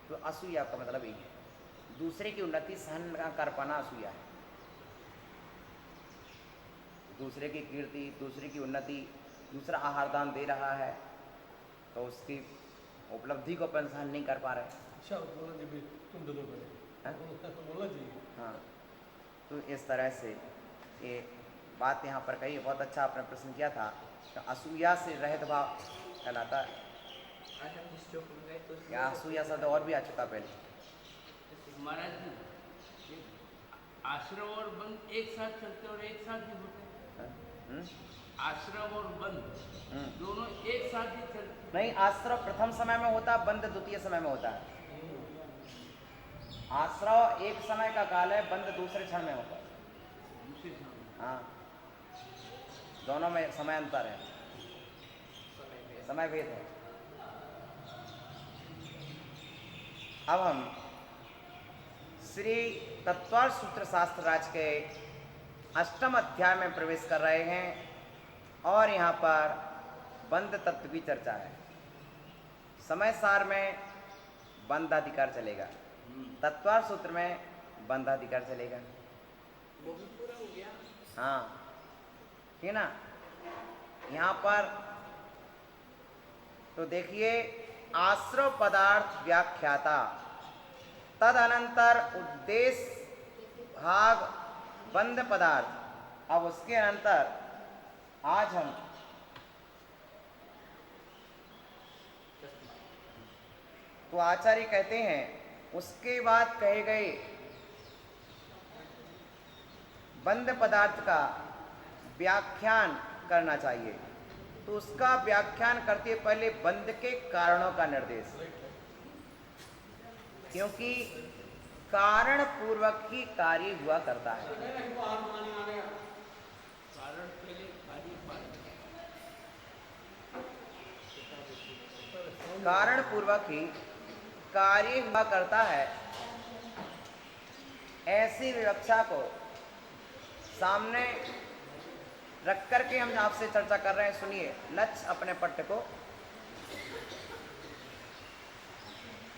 तो असूया का मतलब यही है, दूसरे की उन्नति सहन न कर पाना असूया है। दूसरे की कीर्ति, दूसरे की उन्नति, दूसरा आहार दान दे रहा है तो उसकी उपलब्धि को अपन सहन नहीं कर पा रहे। अच्छा, बोलना चाहिए, तुम दो पहले, हाँ? बोलना चाहिए। हाँ, तो इस तरह से ये बात यहाँ पर कही। बहुत अच्छा आपने प्रश्न किया था। तो असूया से रहित भाव कहलाता है, या असूया शब्द और भी आ चुका पहले। महाराज जी, आश्रम और बंद एक साथ चलते और एक साथ ही होते हैं। आश्रम और बंद दोनों एक साथ ही चलते। नहीं, आश्रय प्रथम समय में होता, बंद द्वितीय समय में होता है। आश्रय एक समय का काल है, बंद दूसरे क्षण में होता है। दूसरे समय। हाँ, दोनों में समय अंतर है, समय भेद है। अब हम श्री तत्वार्थ सूत्र शास्त्र राज के 8वें अध्याय में प्रवेश कर रहे हैं, और यहाँ पर बंध तत्व की चर्चा है। समय सार में बंधाधिकार चलेगा, तत्वार्थ सूत्र में बंधाधिकार चलेगा। वो भी पूरा हो गया। हाँ, ठीक है ना। यहाँ पर तो देखिए, आश्रव पदार्थ व्याख्याता, तदनंतर उद्देश्य भाग बंध पदार्थ। अब उसके अंतर आज हम तो आचार्य कहते हैं, उसके बाद कहे गए बंध पदार्थ का व्याख्यान करना चाहिए। तो उसका व्याख्यान करते पहले बंध के कारणों का निर्देश, क्योंकि कारण पूर्वक ही कार्य हुआ करता है। कारण पहले कार्य बाद। कारण पूर्वक ही कार्य हुआ करता है, ऐसी विवक्षा को सामने रख करके हम आपसे चर्चा कर रहे हैं। सुनिए, लक्ष्य अपने पट्ट को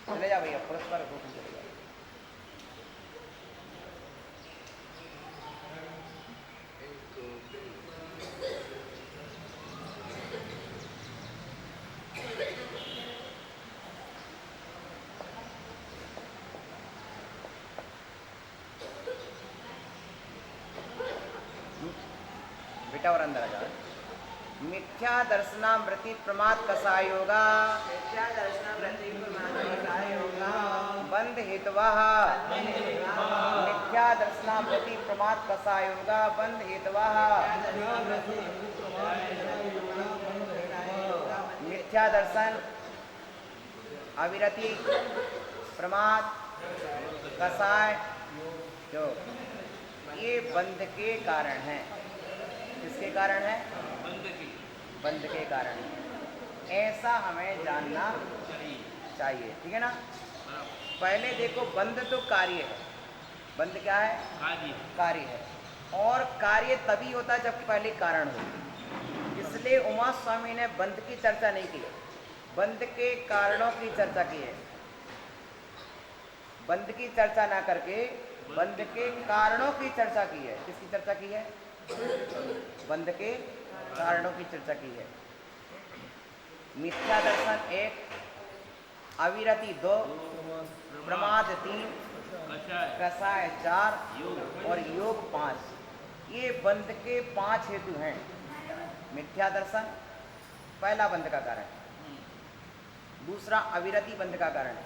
चले जा भैया, पुरस्कार को चले जा। बेटा और अंदर आ जाओ। मिथ्या दर्शनामृति प्रमाद कसा योगा मिथ्या दर्शनामृति प्रमाद कसा योगा बंध हेतवा मिथ्या दर्शनामृति प्रमाद कसा योगा बंध हेतवा मिथ्या दर्शन अविरति प्रमाद कसाय योग ये बंध के कारण हैं। किसके कारण है? बंध के कारण है। ऐसा हमें जानना चाहिए, ठीक है ना। पहले देखो, बंध तो कार्य है। बंध क्या है? कार्य है। और कार्य तभी होता है जब पहले कारण हो। इसलिए उमा स्वामी ने बंध की चर्चा नहीं की, बंध के कारणों की चर्चा की है। बंध की चर्चा ना करके बंध के कारणों की चर्चा की है। किसकी चर्चा की है? बंध के कारणों की चर्चा की है। मिथ्या दर्शन 1, अविरति 2, प्रमाद 3, कसाय 4 और योग 5। ये बंध के 5 हेतु हैं। मिथ्या दर्शन पहला बंध का कारण, दूसरा अविरति बंध का कारण है,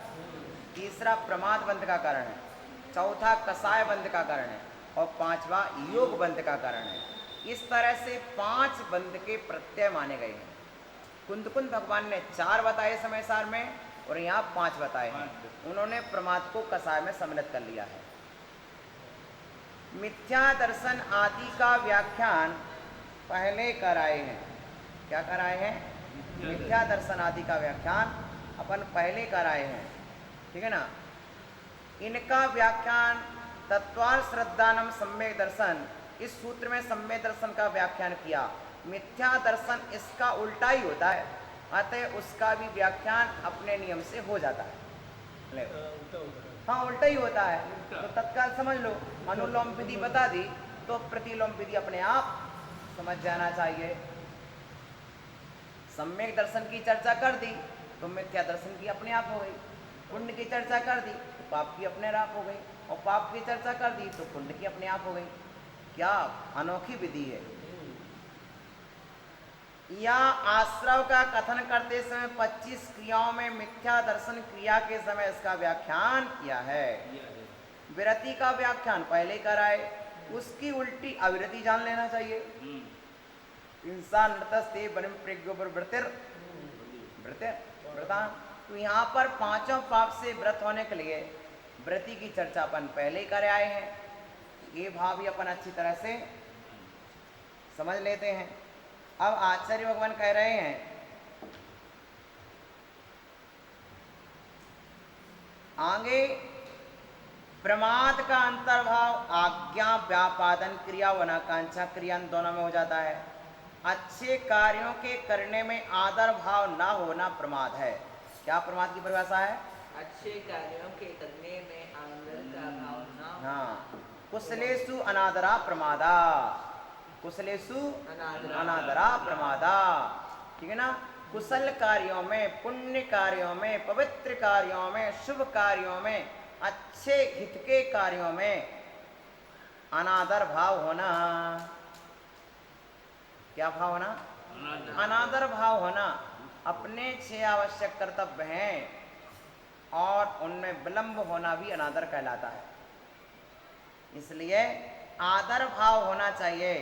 तीसरा प्रमाद बंध का कारण है, चौथा कसाय बंध का कारण है और पांचवा योग बंध का कारण है। इस तरह से 5 बंध के प्रत्यय माने गए हैं। कुंद भगवान ने 4 बताए समय सार में और यहाँ 5 बताए हैं। उन्होंने प्रमाद को कसाय में सम्मिलित कर लिया है। मिथ्या दर्शन आदि का व्याख्यान पहले कराए हैं। क्या कराए हैं? मिथ्या दर्शन आदि का व्याख्यान अपन पहले कराए हैं, ठीक है ना। इनका व्याख्यान तत्वार श्रद्धानम सम्यक दर्शन, इस सूत्र में सम्यक दर्शन का व्याख्यान किया। मिथ्या दर्शन इसका उल्टा ही होता है, अतः उसका भी व्याख्यान अपने नियम से हो जाता है। हाँ, उल्टा ही होता है। तो तत्काल समझ लो, अनुलोम विधि बता दी तो प्रतिलोम विधि अपने आप समझ जाना चाहिए। सम्यक दर्शन की चर्चा कर दी तो मिथ्या दर्शन की अपने आप हो गई। पुण्य की चर्चा कर दी तो पाप की अपने आप हो गई, और पाप की चर्चा कर दी तो पुण्य की अपने आप हो गई। क्या अनोखी विधि है। या आश्रव का कथन करते समय 25 क्रियाओं में मिथ्या दर्शन क्रिया के समय इसका व्याख्यान किया है। विरति का व्याख्यान पहले कराए, उसकी उल्टी अविरति जान लेना चाहिए। इंसान नृतस्ते बनिम प्रज्ञोपर व्रतिर व्रता। तो यहाँ पर 5 पाप से व्रत होने के लिए व्रति की चर्चा अपन पहले ही कर आए हैं। ये भाव भी अपन अच्छी तरह से समझ लेते हैं। अब आचार्य भगवान कह रहे हैं आगे, प्रमाद का अंतर्भाव आज्ञा व्यापादन क्रिया वनाकांक्षा क्रिया दोनों में हो जाता है। अच्छे कार्यों के करने में आदर भाव ना होना प्रमाद है। क्या प्रमाद की परिभाषा है? अच्छे कार्यों के करने में आदर का भाव ना हो। हाँ, कुशलेषु अनादरा प्रमादा, कुशलेषु अनादरा प्रमादा, ठीक है ना। कुशल कार्यों में, पुण्य कार्यों में, पवित्र कार्यों में, शुभ कार्यों में, अच्छे हित के कार्यों में अनादर भाव होना। क्या भाव होना? अनादर भाव होना। अपने 6 आवश्यक कर्तव्य हैं और उनमें विलंब होना भी अनादर कहलाता है। इसलिए आदर भाव होना चाहिए।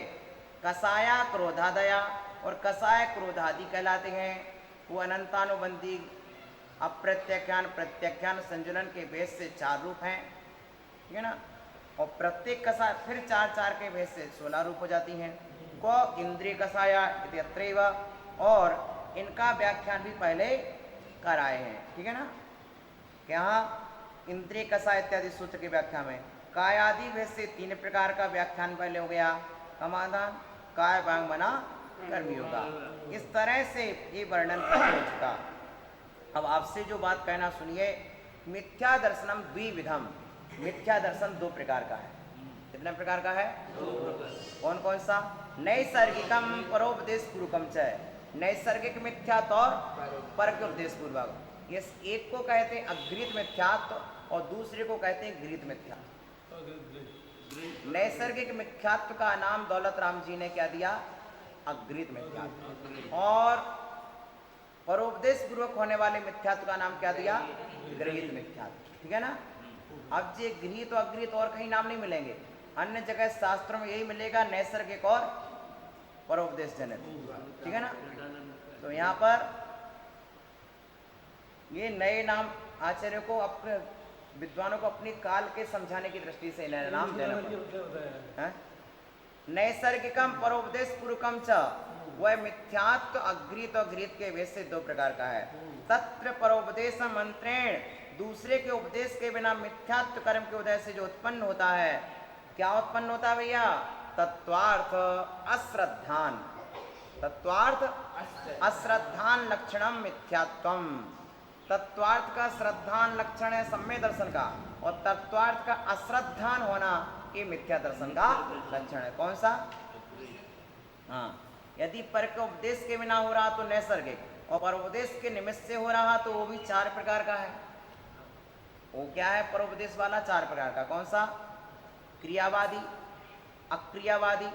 कसाया क्रोधादया, और कसाय क्रोध आदि कहलाते हैं। वो अनंतानुबंधी अप्रत्याख्यान प्रत्याख्यान संजुलन के भेद से 4 रूप हैं, ठीक है ना। और प्रत्येक कसाय फिर 4 के भेद से 16 रूप हो जाती हैं। को इंद्रिय कसाया इत्यत्रैव, और इनका व्याख्यान भी पहले कराए हैं, ठीक है ना। क्या इंद्रिय कसाय इत्यादि सूत्र के व्याख्या में काय आदि भेद से 3 प्रकार का व्याख्यान पहले हो गया। समाधान काय वांग मना कर्मी होगा। इस तरह से ये वर्णन हो चुका। अब आपसे जो बात कहना सुनिए, मिथ्या दर्शनम द्विविधम, मिथ्या दर्शन 2 प्रकार का है। कितने प्रकार का है? 2 प्रकार। कौन कौन सा? नैसर्गिकम परोपदेश पूर्वकम च, नैसर्गिक मिथ्यात्व और परोपदेश पूर्वक। ये एक को कहते हैं अगृहित मिथ्यात्व और दूसरे को कहते हैं गृहीत मिथ्यात्व। नैसर्गिक मिथ्यात्व का नाम दौलत राम जी ने क्या दिया? अगृहित मिथ्यात्व। और परोपदेश पूर्वक होने वाले मिथ्यात्व का नाम क्या दिया? गृहीत मिथ्यात्व, ठीक है ना। अब ये गृहीत और अगृहीत और कहीं नाम नहीं मिलेंगे, अन्य जगह शास्त्रों में यही मिलेगा, नैसर्गिक और परोपदेश जनित, ठीक है ना। तो यहाँ पर ये नए नाम आचार्य को, अपने विद्वानों को अपनी काल के समझाने की दृष्टि से नया नाम देना पड़ता है। नैसर्गिकम परोपदेश पूर्वकम च, वह मिथ्यात्व अगृहीत और गृहीत के भेद से 2 प्रकार का है। तत्र परोपदेश मंत्रेण, दूसरे के उपदेश के बिना मिथ्यात्व कर्म के उदय से जो उत्पन्न होता है, क्या उत्पन्न होता है भैया? तत्वार्थ अश्रद्धान, तत्वार्थ अश्रद्धान लक्षणम मिथ्यात्वम। तत्वार्थ का श्रद्धान लक्षण है सम्यक दर्शन का, और तत्वार्थ का अश्रद्धान होना ये मिथ्या दर्शन का लक्षण है। कौन सा? हाँ, यदि पर के उपदेश के बिना हो रहा तो नैसर्गिक, और परोपदेश के निमित्त से हो रहा तो वो भी 4 प्रकार का है। वो क्या है परोपदेश वाला? 4 प्रकार का। कौन सा? क्रियावादी, अक्रियावादी,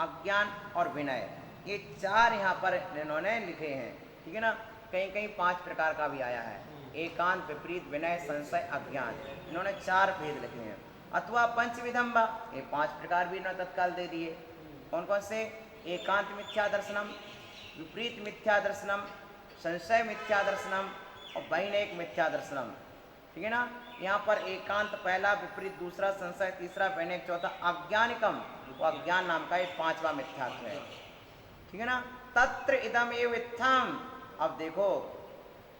अज्ञान और विनय। ये 4 यहाँ पर इन्होंने लिखे हैं, ठीक है ना। कहीं कहीं 5 प्रकार का भी आया है, एकांत, विपरीत, विनय, संशय, अज्ञान। इन्होंने 4 भेद लिखे हैं। अथवा पंचविधम वा, ये 5 प्रकार भी इन्होंने तत्काल दे दिए। कौन कौन से? एकांत मिथ्या दर्शनम, विपरीत मिथ्या दर्शनम, संशय मिथ्या दर्शनम और वैनयिक मिथ्या दर्शनम, ठीक है ना। यहाँ पर एकांत पहला, विपरीत दूसरा, संशय तीसरा, वैनयिक चौथा, अज्ञानिकम वो अज्ञान नाम का 5वां मिथ्यात्व है, ठीक है ना। तत्र इदम एव इत्थम, अब देखो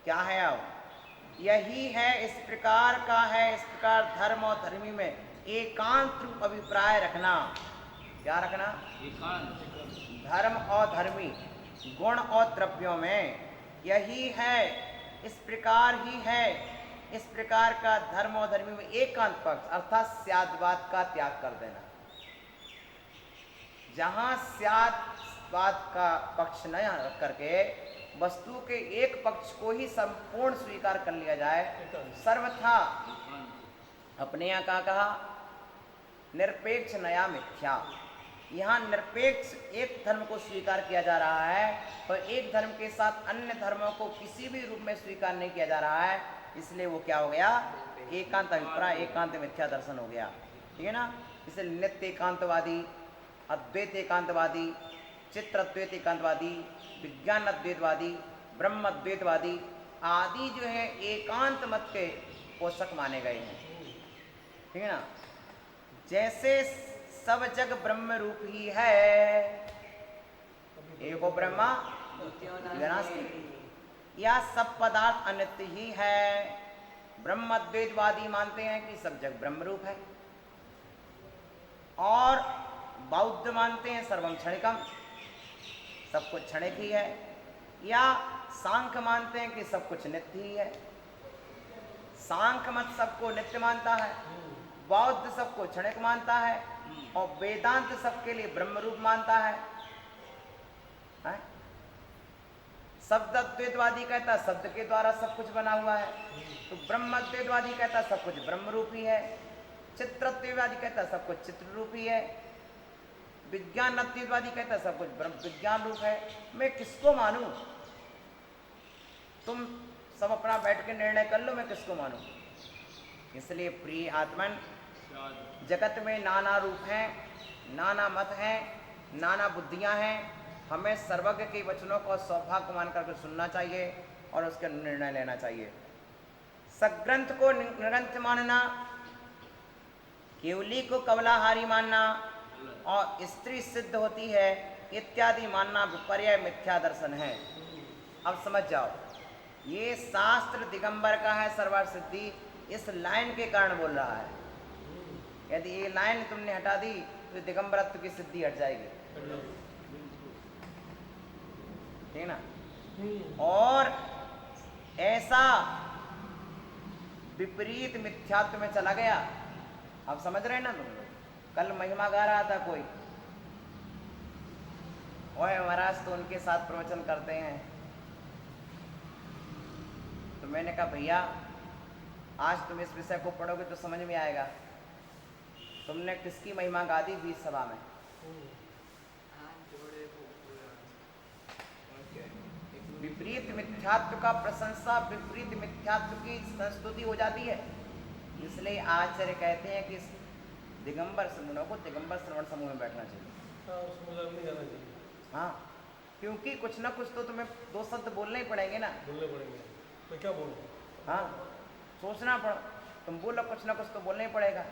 क्या है, अब यही है, इस प्रकार का है। इस प्रकार धर्म और धर्मी में एकांत रूप अभिप्राय रखना। क्या रखना? एकांत। धर्म और धर्मी, गुण और द्रव्यों में यही है, इस प्रकार ही है। इस प्रकार का धर्म और धर्मी में एकांत पक्ष अर्थात स्याद्वाद का त्याग कर देना। जहां स्याद्वाद का पक्ष न रख करके वस्तु के एक पक्ष को ही संपूर्ण स्वीकार कर लिया जाए, सर्वथा अपने यहाँ का कहा निरपेक्ष नया मिथ्या। यहाँ निरपेक्ष एक धर्म को स्वीकार किया जा रहा है और एक धर्म के साथ अन्य धर्मों को किसी भी रूप में स्वीकार नहीं किया जा रहा है, इसलिए वो क्या हो गया? एकांत अभिप्राय, एकांत मिथ्या दर्शन हो गया, ठीक है ना। इसलिए नित्य एकांतवादी, अद्वैत एकांतवादी, चित्र अद्वैत एकांतवादी, विज्ञान अद्वैतवादी, ब्रह्म अद्वैतवादी आदि जो है एकांत मत के पोषक माने गए हैं, ठीक है ना। जैसे सब जग ब्रह्म रूप ही है, एको ब्रह्मा विनास्ति, या सब पदार्थ अनित्य ही है। ब्रह्म अद्वैतवादी मानते हैं कि सब जग ब्रह्म रूप है, और बौद्ध मानते हैं सर्वम क्षणिकम, सब कुछ क्षणिक ही है। या सांख्य मानते हैं कि सब कुछ नित्य ही है। सांख्य मत सबको नित्य मानता है, बौद्ध सबको क्षणिक मानता है, और वेदांत सबके लिए ब्रह्म रूप मानता है। शब्द अद्वैतवादी कहता है शब्द के द्वारा सब कुछ बना हुआ है, तो ब्रह्म अद्वैतवादी कहता है सब कुछ ब्रह्म रूप ही है। चित्र अद्वैतवादी कहता है सब कुछ चित्र रूप ही है। विज्ञान अद्वैतवादी कहता है सब कुछ ब्रह्म विज्ञान रूप है। मैं किसको मानूं? तुम सब अपना बैठ के निर्णय कर लो, मैं किसको मानूं। इसलिए प्रिय आत्मन, जगत में नाना रूप हैं, नाना मत हैं, नाना बुद्धियां हैं, हमें सर्वज्ञ के वचनों को सौभाग्य मानकर के सुनना चाहिए और उसका निर्णय लेना चाहिए। सग्रंथ को निरंत मानना, केवली को कवलाहारी मानना और स्त्री सिद्ध होती है इत्यादि मानना विपर्य मिथ्या दर्शन है। अब समझ जाओ, ये शास्त्र दिगंबर का है सर्वार्थ सिद्धि, इस लाइन के कारण बोल रहा है। यदि ये लाइन तुमने हटा दी तो दिगंबरत्व की सिद्धि हट जाएगी, ठीक ना। और ऐसा विपरीत मिथ्यात्व में चला गया। अब समझ रहे ना तुम लोग। कल महिमा गा रहा था कोई, ओए महाराज तो उनके साथ प्रवचन करते हैं, तो मैंने कहा भैया आज तुम इस विषय को पढ़ोगे तो समझ में आएगा। तुमने किसकी महिमा गा दी बीच सभा में? विपरीत मिथ्यात्व का प्रशंसा विपरीत मिथ्यात्व की संस्तुति हो जाती है। इसलिए आचार्य कहते हैं कि दिगंबर समूहों को दिगंबर श्रवण समूह में बैठना चाहिए। हाँ, क्योंकि कुछ ना कुछ तो तुम्हें दो शब्द बोलने ही पड़ेंगे ना। बोलने पड़ेंगे तो क्या बोलो? हाँ, सोचना पड़, तुम बोलो कुछ ना कुछ तो बोलना ही पड़ेगा।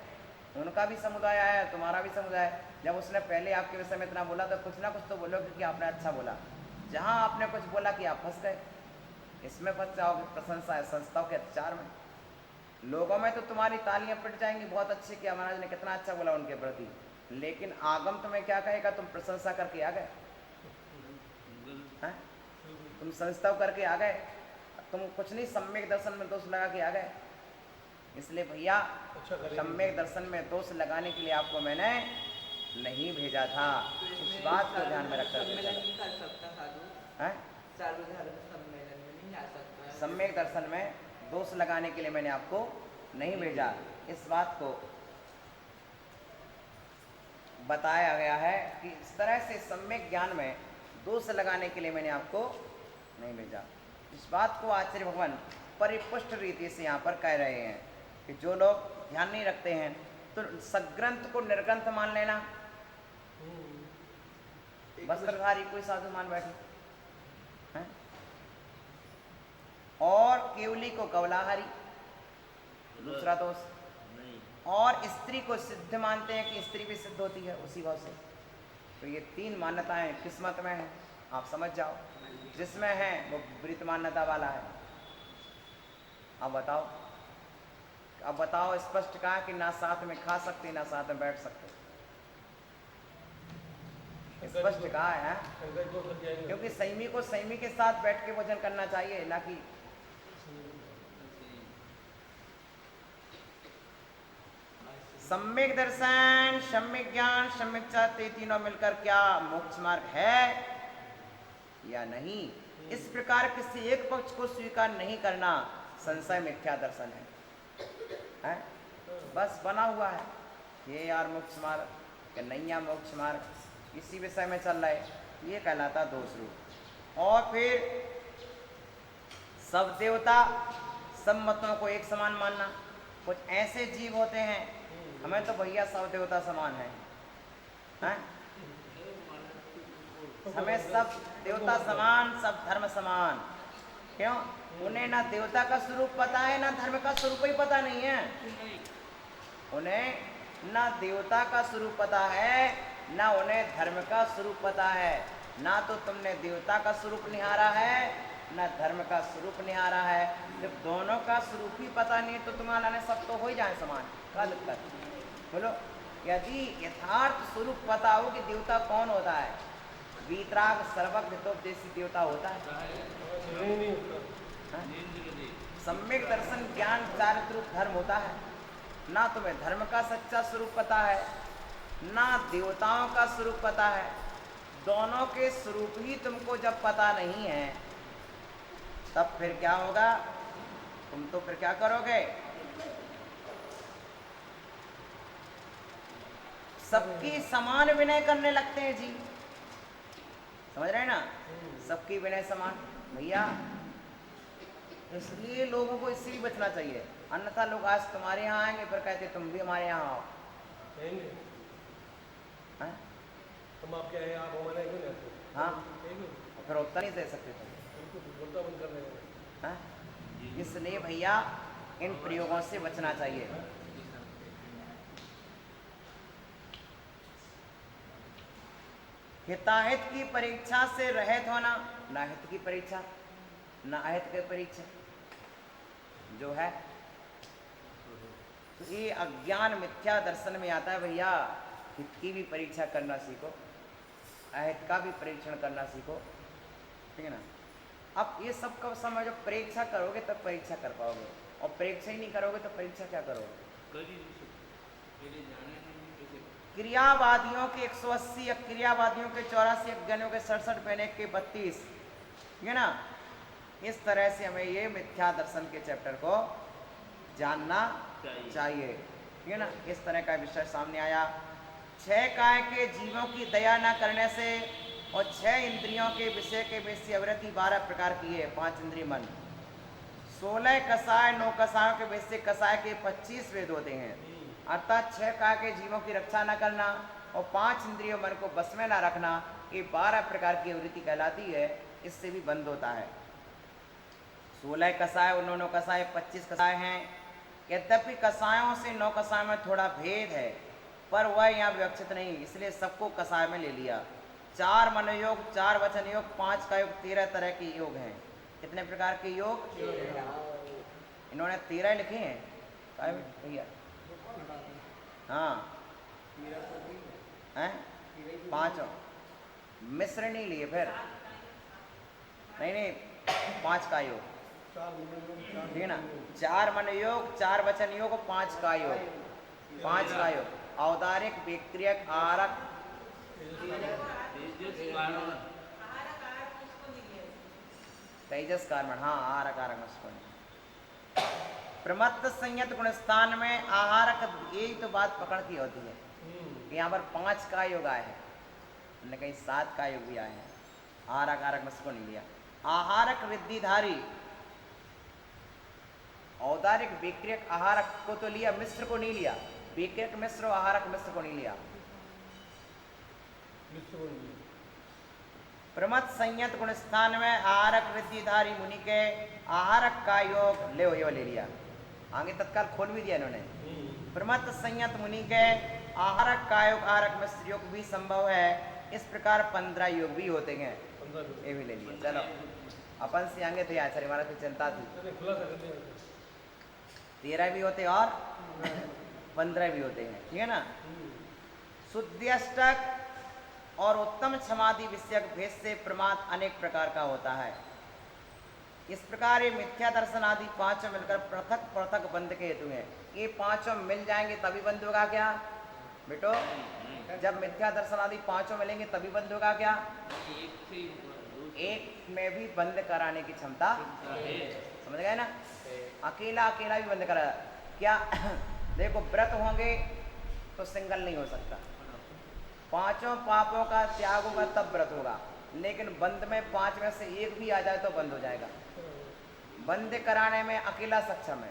उनका भी समुदाय आया, तुम्हारा भी समुदाय। जब उसने पहले आपके विषय में इतना बोला तो कुछ ना कुछ तो बोलो, क्योंकि आपने अच्छा बोला। जहाँ आपने कुछ बोला कि आप फंस गए, इसमें फंस जाओगे। प्रशंसा है संस्थाओं के अत्याचार में, लोगों में तो तुम्हारी तालियां पिट जाएंगी, बहुत अच्छे किया महाराज ने, कितना अच्छा बोला उनके प्रति, लेकिन आगम तुम्हें क्या कहेगा? तुम प्रशंसा करके आ गए हैं, तुम संस्थाओं करके आ गए, तुम कुछ नहीं सम्यक दर्शन में दोष लगा के आ गए। इसलिए भैया सम्यक दर्शन में दोष लगाने के लिए आपको मैंने नहीं भेजा था। इस बात को ध्यान में रखकर सम्मेलन नहीं कर सकता साधु हैं, सार्वधर्म सम्मेलन में नहीं जा सकता। सम्यक दर्शन में दोष लगाने के लिए मैंने आपको नहीं भेजा। इस बात को बताया गया है कि इस तरह से सम्यक ज्ञान में दोष लगाने के लिए मैंने आपको नहीं भेजा। इस बात को आचार्य भगवान परिपुष्ट रीति से यहाँ पर कह रहे हैं कि जो लोग ध्यान नहीं रखते हैं तो सग्रंथ को निर्ग्रंथ मान लेना, वस्त्रधारी कोई साधु मान बैठे हैं, और केवली को कवलाहारी, दूसरा दोष, और स्त्री को सिद्ध मानते हैं कि स्त्री भी सिद्ध होती है उसी भाव से। तो ये तीन मान्यताएं किस्मत में हैं, आप समझ जाओ। जिसमें है वो विपरीत मान्यता वाला है। अब बताओ स्पष्ट कहा कि ना साथ में खा सकते ना साथ में बैठ सकते, स्पष्ट कहा है। क्योंकि संयमी को संयमी के साथ बैठ के भोजन करना चाहिए, ना कि सम्यक दर्शन, सम्यक ज्ञान, सम्यक चाहते तीनों मिलकर क्या मोक्ष मार्ग है या नहीं, इस प्रकार किसी एक पक्ष को स्वीकार नहीं करना संशय मिथ्या दर्शन है? बस बना हुआ है ये यार मोक्ष मार्ग या नहीं या मोक्ष मार्ग, इसी विषय में चल रहा है, ये कहलाता दोष रूप। और फिर सब देवता सब मतों को एक समान मानना। कुछ ऐसे जीव होते हैं, हमें तो भैया सब देवता समान है, हमें सब देवता समान, सब धर्म समान। क्यों? उन्हें ना देवता का स्वरूप पता है ना धर्म का स्वरूप ही पता नहीं है। उन्हें ना देवता का स्वरूप पता है ना उन्हें धर्म का स्वरूप पता है। ना तो तुमने देवता का स्वरूप निहारा है ना धर्म का स्वरूप निहारा है। जब दोनों का स्वरूप ही पता नहीं तो तुम्हारा ने सब तो हो ही जाए समान, क्या दिक्कत? बोलो, यदि यथार्थ स्वरूप पता हो कि देवता कौन होता है, वीतराग सर्वज्ञ तो देसी देवता होता है। सम्यक दर्शन ज्ञान चारित्र रूप धर्म होता है। ना तुम्हें धर्म का सच्चा स्वरूप पता है ना देवताओं का स्वरूप पता है। दोनों के स्वरूप ही तुमको जब पता नहीं है तब फिर क्या होगा? तुम तो फिर क्या करोगे? सबकी समान विनय करने लगते हैं जी, समझ रहे हैं ना? सबकी विनय समान भैया, इसलिए लोगों को इससे भी बचना चाहिए। अन्यथा लोग आज तुम्हारे यहाँ आएंगे फिर कहते तुम भी हमारे यहाँ आओ। हम आपके हैं, आप हमारे क्यों नहीं आते? हाँ नहीं क्यों? और फिर उत्तर नहीं दे सकते थे। बिल्कुल बोलता बंद कर देंगे। हाँ? इसलिए भैया इन प्रयोगों से बचना चाहिए। हिताहित की परीक्षा से रहित होना, नाहित की परीक्षा, नाहित की परीक्षा जो है, तो ये अज्ञान मिथ्या दर्शन में आता है भैया। हित की भी परीक्षा करना सीखो, अहित का भी परीक्षण करना सीखो, ठीक है ना। अब ये सब का समय जब परीक्षा करोगे तब परीक्षा कर पाओगे, और परीक्षा ही नहीं करोगे तो परीक्षा क्या करोगे? कर ही नहीं सकते, पहले जाने नहीं कैसे। क्रियावादियों के 180, अक्रियावादियों के 84, अज्ञानियों के 67, पैनिक के 32, ठीक है ना। इस तरह से हमें ये मिथ्या दर्शन के चैप्टर को जानना चाहिए, ठीक है ना। इस तरह का विषय सामने आया। 6 काय के जीवों की दया न करने से और 6 इंद्रियों के विषय के विषय अवृत्ति 12 प्रकार की है, 5 इंद्रिय मन, 16 कसाय, 9 कसायों के विषय कसाय के 25 वेद होते हैं। अर्थात 6 काय के जीवों की रक्षा न करना और 5 इंद्रियों मन को बस में न रखना, ये 12 प्रकार की अवृत्ति कहलाती है। इससे भी बंद होता है। 16 कसाय और 9 कसाय, 25 कसाय हैं। यद्यपि कसायों से 9 कसायों में थोड़ा भेद है, पर वह यहाँ विवक्षित नहीं, इसलिए सबको कसाय में ले लिया। 4 मनोयोग, 4 वचन योग, 5 का योग, 13 तरह के योग हैं। कितने प्रकार के योग? इन्होंने 13 लिखे हैं भैया। हाँ हैं 5 मिश्र नहीं लिए फिर, नहीं 5 का योग, ठीक है ना। 4 मन योग, 4 वचन योग, 5 का योग, 5 का योग, औदारिक, विक्रियक, आहारक, तेजस कार्बन, हाँ आहारक आरक मस्कुन। प्रमत्त संयत गुण स्थान में आहारक, यही तो बात पकड़ की होती है कि यहाँ पर 5 का योग आए हैं, हमने कहीं 7 का योग भी आए हैं। आहारक आरक मस्को नहीं लिया। आहारक रिद्धिधारी, औदारिक, विक्रियक, आहारक को तो लिया, मिश्र को नहीं लिया। विक्रियक मिश्र और आहारक मिश्र को नहीं लिया। प्रमत्त संयत गुण स्थान में आहारक रिद्धिधारी मुनि के आहारक का योग ले लिया। आगे तत्काल खोल भी दिया इन्होंने। प्रमत्त संयत मुनि के आहारक का योग, आहारक मिश्र योग भी संभव है। इस प्रकार 15 योग भी होते हैं, ये भी ले लिया। चलो अपन से आगे थे आचार्य महाराज की चिंता थी, 13 भी होते और 15 भी होते हैं, ठीक है ना। शुद्ध्यष्टक और उत्तम समाधि विषयक भेद से प्रमाद अनेक प्रकार का होता है। इस प्रकार ये मिथ्या दर्शन आदि 5 मिलकर पृथक पृथक बंध के हेतु हैं। ये 5 मिल जाएंगे तभी बंद होगा क्या बेटो? जब मिथ्या दर्शन आदि 5 मिलेंगे तभी बंद होगा क्या? एक में भी बंद कराने की क्षमता, समझ गए ना। अकेला अकेला भी बंद करा क्या? देखो व्रत होंगे तो सिंगल नहीं हो सकता, 5 पापों का त्याग होगा तब व्रत होगा। लेकिन बंद में 5 में से एक भी आ जाए तो बंद हो जाएगा। बंद कराने में अकेला सक्षम है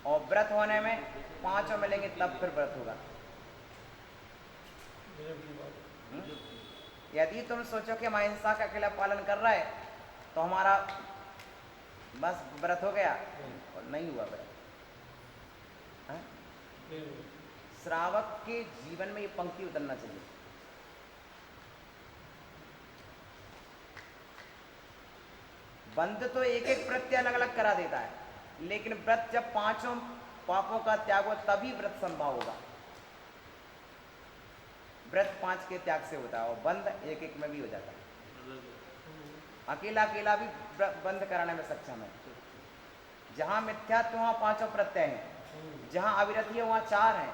और व्रत होने में 5 मिलेंगे तब फिर व्रत होगा। यदि तुम सोचो कि हम अहिंसा का अकेला पालन कर रहे हैं तो हमारा बस व्रत हो गया, और नहीं हुआ व्रत। श्रावक के जीवन में ये पंक्ति उतरना चाहिए। बंद तो एक एक प्रत्यय अलग अलग करा देता है, लेकिन व्रत जब 5 पापों का त्याग हो तभी व्रत संभव होगा। व्रत 5 के त्याग से होता है और बंद एक एक में भी हो जाता है। अकेला अकेला भी बंद कराने में सक्षम है। जहाँ मिथ्यात्व वहाँ 5 प्रत्यय हैं, जहाँ अविरति है वहाँ 4 हैं,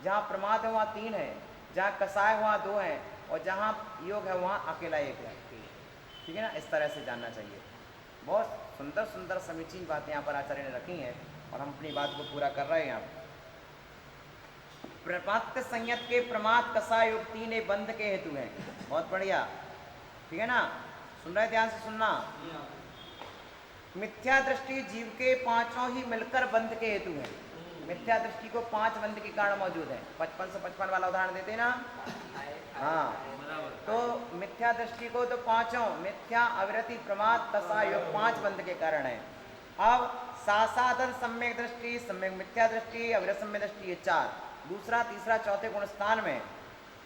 जहाँ प्रमाद है वहाँ 3 है, जहाँ कसाय है वहाँ 2 हैं, और जहाँ योग है वहाँ अकेला 1 है। ठीक है ना, इस तरह से जानना चाहिए। बहुत सुंदर सुंदर समीचीन बातें यहाँ पर आचार्य ने रखी हैं और हम अपनी बात को पूरा कर रहे हैं यहाँ पर। प्रमाद संयत के प्रमाद कसाय योग 3 बंध के हेतु हैं। बहुत बढ़िया, ठीक है ना। सुन रहे, ध्यान से सुनना। मिथ्या दृष्टि जीव के 5 ही मिलकर बंध के हेतु हैं। मिथ्या दृष्टि को 5 बंध के कारण मौजूद है। 55 से 55 वाला उदाहरण देते ना। हाँ, बराबर। तो मिथ्या दृष्टि को तो पांचों मिथ्या, अविरति, प्रमाद, कसा, योग 5 बंध के कारण है। अब सासादन सम्यक दृष्टि, सम्यक मिथ्या दृष्टि, अविरत सम्यक दृष्टि, ये 4। दूसरा, तीसरा, चौथे गुण स्थान में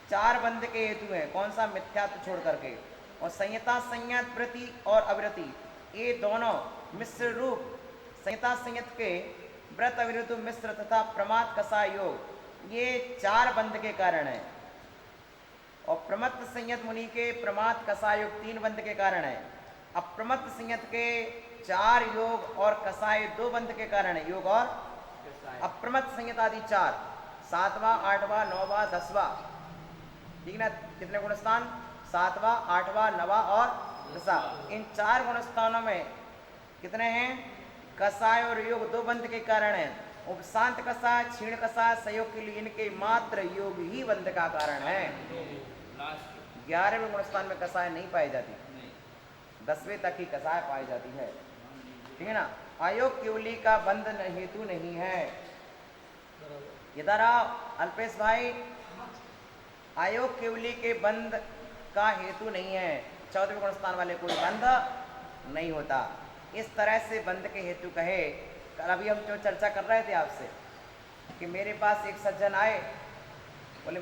4 बंध के हेतु हैं। कौन सा? मिथ्यात्व छोड़ करके। और संयता, संयत, वृत्ति और अविरति, ये दोनों मिश्र रूप संयता संयत के व्रत, अविरत, मिश्र तथा प्रमाद, कसा, योग, ये 4 बंध के कारण है। और प्रमत्त संयत मुनि के प्रमाद, कसा, योग 3 बंध के कारण है। अप्रमत्त संयत के 4 योग और कसाय 2 बंध के कारण है। योग और अप्रमत्त संयत आदि 4, 7वां, 8वां, 9वां, 10वां, ठीक ना। कितने गुणस्थान? 7वां, 8वां, 9वां और 10वां। इन 4 गुणस्थानों में कितने हैं? कसाय और योग 2 बंध के कारण है। उपशांत कसा, क्षीण कसा, सहयोग के लिए इनके मात्र योग ही बंध का कारण है। लास्ट 11वें गुणस्थान में कसाय नहीं पाई जाती, नहीं 10वें तक ही कसाय पाई जाती है, ठीक है ना। अयोग केवली का बंध हेतु नहीं है। इधर आओ अल्पेश भाई, अयोग केवली के बंध का हेतु नहीं है। 14वें गुणस्थान वाले कोई बंध नहीं होता। इस तरह से बंध के हेतु कहे। कल अभी हम जो चर्चा कर रहे थे आपसे कि मेरे पास एक सज्जन आए, बोले